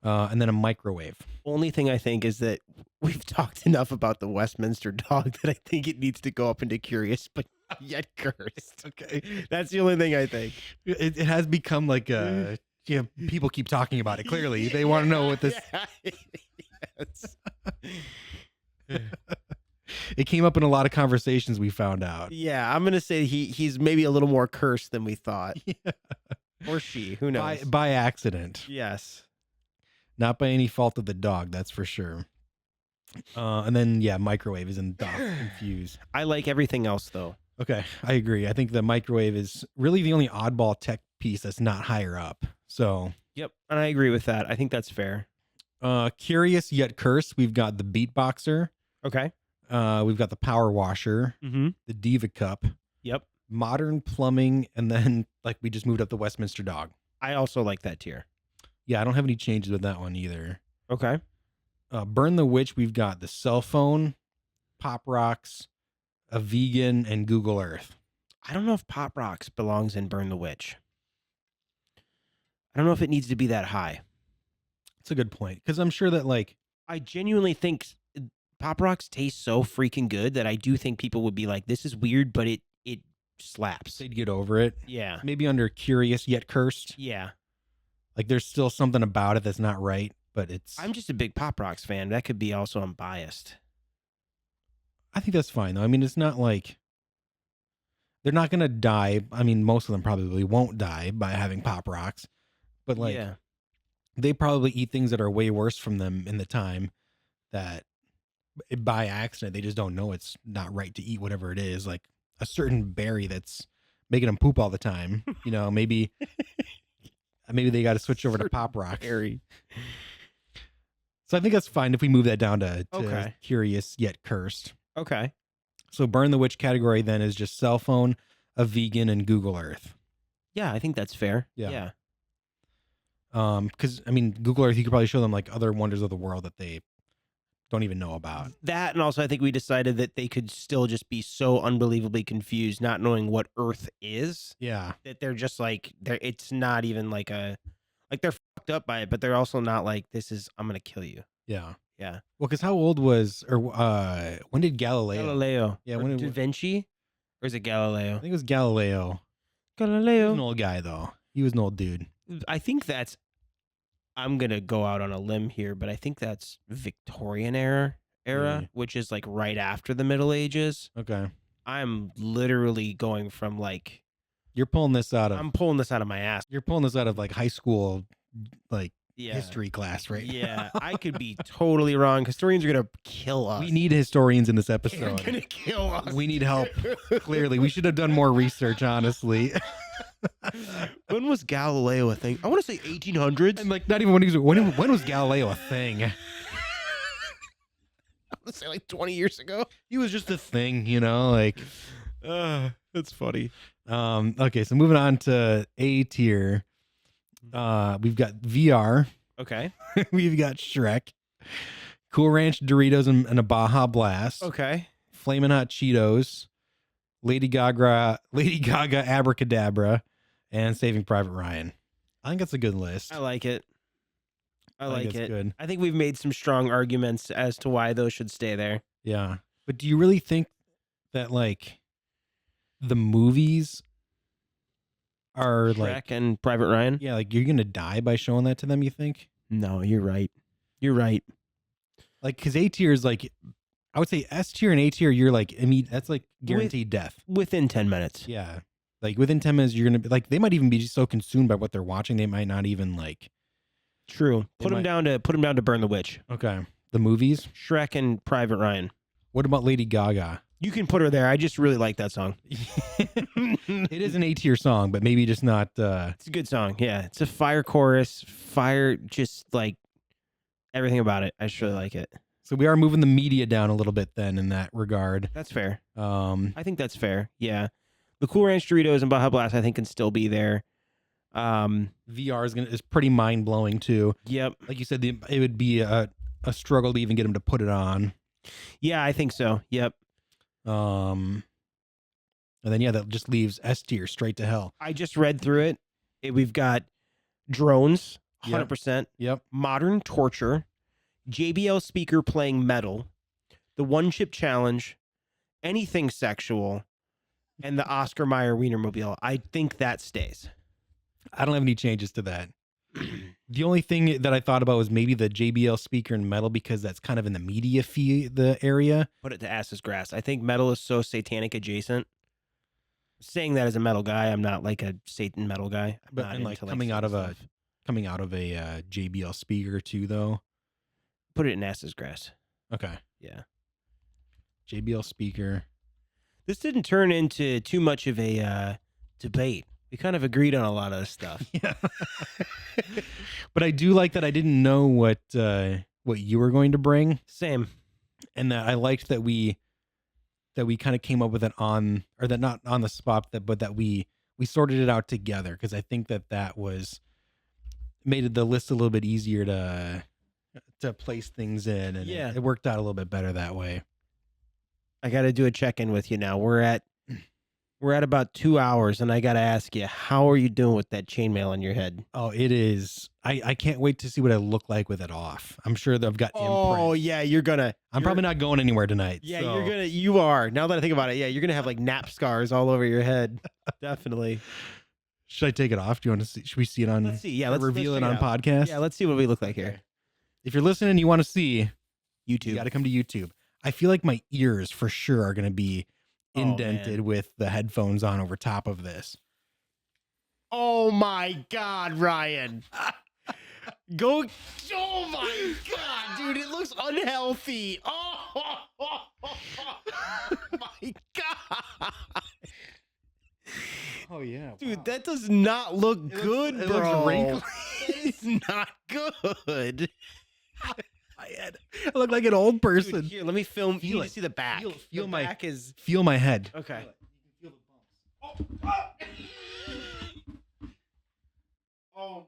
And then a microwave. Only thing I think is that we've talked enough about the Westminster dog that I think it needs to go up into curious, but not yet cursed. Okay. That's the only thing I think. It has become like a... Yeah, people keep talking about it. Clearly, they want to know what this... Yes. It came up in a lot of conversations we found out. Yeah, I'm gonna say he's maybe a little more cursed than we thought. Yeah. Or she, who knows? By accident. Yes. Not by any fault of the dog, that's for sure. And then, yeah, microwave is in Doth confuse. I like everything else though. Okay, I agree. I think the microwave is really the only oddball tech piece that's not higher up. So, Yep, and I agree with that. I think that's fair. curious yet cursed, we've got the beatboxer. Okay. We've got the power washer, Mm-hmm. the diva cup, Yep. modern plumbing, and then like we just moved up the Westminster dog. I also like that tier. Yeah, I don't have any changes with that one either. Okay. Burn the Witch, we've got the cell phone, Pop Rocks, a vegan, and Google Earth. I don't know if Pop Rocks belongs in Burn the Witch. I don't know if it needs to be that high. It's a good point because I'm sure that like I genuinely think Pop Rocks taste so freaking good that I do think people would be like, this is weird, but it slaps. they'd get over it. Yeah. Maybe under curious yet cursed. Yeah. Like there's still something about it that's not right, but it's. I'm just a big Pop Rocks fan. That could be also unbiased. I think that's fine though. I mean, it's not like they're not gonna die. I mean, most of them probably won't die by having Pop Rocks, but like yeah. they probably eat things that are way worse from them in the time that by accident they just don't know it's not right to eat whatever it is. Like a certain berry that's making them poop all the time. You know, maybe they got to switch over to Pop Rocks. Berry. So I think that's fine if we move that down to Okay. curious yet cursed. Okay. So Burn the Witch category then is just cell phone, a vegan, and Google Earth. Yeah, I think that's fair. Yeah. Yeah. Because I mean, Google Earth, you could probably show them like other wonders of the world that they don't even know about. That, and also I think we decided that they could still just be so unbelievably confused, not knowing what Earth is, Yeah. that they're just like it's not even like they're fucked up by it, but they're also not like, this is, I'm gonna kill you. Yeah. Yeah. Well, because how old was when did Galileo? Galileo. Yeah, Or when it Da wa- Vinci? Or is it Galileo? I think it was Galileo. He was an Galileo. old guy though. He was an old dude. I think I'm gonna go out on a limb here, but I think that's Victorian era, Yeah. which is like right after the Middle Ages. Okay. I'm literally going from like, You're pulling this out of I'm pulling this out of my ass. you're pulling this out of like high school like Yeah. history class, right? Yeah, I could be totally wrong. Historians are gonna kill us. We need historians in this They're episode. gonna kill us. We need help. Clearly, we should have done more research, honestly. When was Galileo a thing? I want to say 1800s. And like, not even when was Galileo a thing? I want to say like 20 years ago. He was just a thing, you know. Like, That's funny. okay, so moving on to A tier. We've got VR. Okay. We've got Shrek, Cool Ranch Doritos and a Baja Blast, Okay. Flamin' Hot Cheetos, Lady Gaga Abracadabra, and Saving Private Ryan. I think that's a good list. I like it. I think like it's it. good. I think we've made some strong arguments as to why those should stay there. Yeah. But do you really think that like the movies are like, Shrek and Private Ryan? yeah, like you're going to die by showing that to them, you think? No, you're right. You're right. Like, cause A tier is like, I would say S tier and A tier, you're like, that's like guaranteed death. Within 10 minutes. Yeah. Like within 10 minutes, you're going to be like, they might even be so consumed by what they're watching. They might not even like. True. Put them down to Burn the Witch. Okay. The movies. Shrek and Private Ryan. What about Lady Gaga? You can put her there. I just really like that song. It is an A tier song, but maybe just not. It's a good song. Yeah. It's a fire chorus. Fire, just like everything about it. I just really like it. So we are moving the media down a little bit then in that regard. That's fair. I think that's fair. Yeah. The Cool Ranch Doritos and Baja Blast, I think, can still be there. VR is pretty mind blowing too. Yep. Like you said, it would be a struggle to even get them to put it on. Yeah, I think so. Yep. And then that just leaves S tier straight to hell. I just read through it. We've got drones, 100%. Yep. Modern torture, JBL speaker playing metal, the one chip challenge, anything sexual, and the Oscar Mayer Wienermobile. I think that stays. I don't have any changes to that. The only thing that I thought about was maybe the JBL speaker and metal, because that's kind of in the media the area. Put it to ass's grass. I think metal is so satanic adjacent. Saying that as a metal guy, I'm not like a Satan metal guy. But and like coming out of a JBL speaker too, though. Put it in ass's grass. Okay. Yeah. JBL speaker. This didn't turn into too much of a debate. We kind of agreed on a lot of stuff. Yeah. But I do like that I didn't know what you were going to bring. Same. And that I liked that we kind of came up with it not on the spot, but that we sorted it out together, because I think that was made the list a little bit easier to place things in, and it worked out a little bit better that way. I got to do a check-in with you now. We're at about 2 hours, and I got to ask you, how are you doing with that chainmail on your head? Oh, it is. I can't wait to see what I look like with it off. I'm sure that I've got imprint. Oh, yeah, I'm probably not going anywhere tonight. Yeah, so. you are. Now that I think about it, yeah, you're going to have like nap scars all over your head. Definitely. Should I take it off? Do you want to see? Should we see it on? Let's see. Yeah, let's reveal it on out. podcast. Yeah, let's see what we look like here. If you're listening and you want to see YouTube, you got to come to YouTube. I feel like my ears for sure are going to be indented with the headphones on over top of this. Oh my God, Ryan. Oh my God, dude, it looks unhealthy. Oh my God. Oh yeah. Dude, that does not look good, bro. It looks wrinkly. It's not good. I look like an old person. Dude, here, let me film. You Feel need it. to see the back. Feel the my back is feel my head. okay. Oh my God,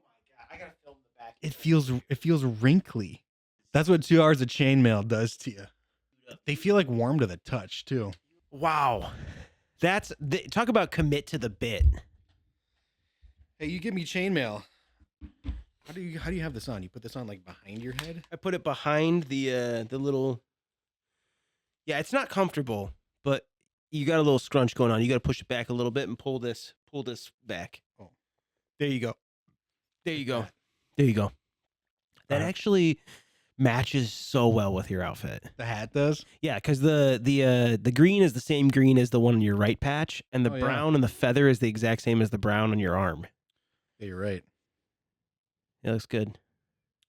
I gotta film the back. It feels wrinkly. That's what 2 hours of chainmail does to you. They feel like warm to the touch too. Wow, talk about commit to the bit. Hey, you give me chainmail. How do you have this on? You put this on like behind your head? I put it behind the little. Yeah, it's not comfortable, but you got a little scrunch going on. You got to push it back a little bit and pull this back. Oh, there you go. There you go. There you go. That actually matches so well with your outfit. The hat does? Yeah, because the green is the same green as the one on your right patch, and the brown and the feather is the exact same as the brown on your arm. Yeah, you're right. It looks good.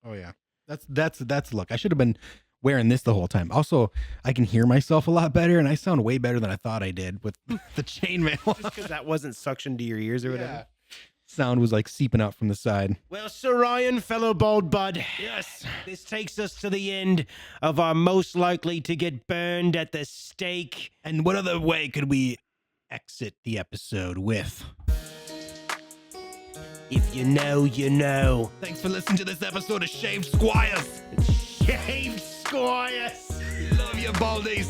Oh yeah. That's look. I should have been wearing this the whole time. Also, I can hear myself a lot better, and I sound way better than I thought I did with the chainmail. Just because that wasn't suctioned to your ears or whatever. Sound was like seeping out from the side. Well, Sir Ryan, fellow bald bud. Yes. This takes us to the end of our most likely to get burned at the stake. And what other way could we exit the episode with? If you know, you know. Thanks for listening to this episode of Shaved Squires. Shaved Squires. Love you, baldies.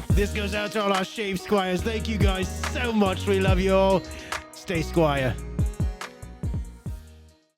This goes out to all our Shaved Squires. Thank you guys so much. We love you all. Stay Squire.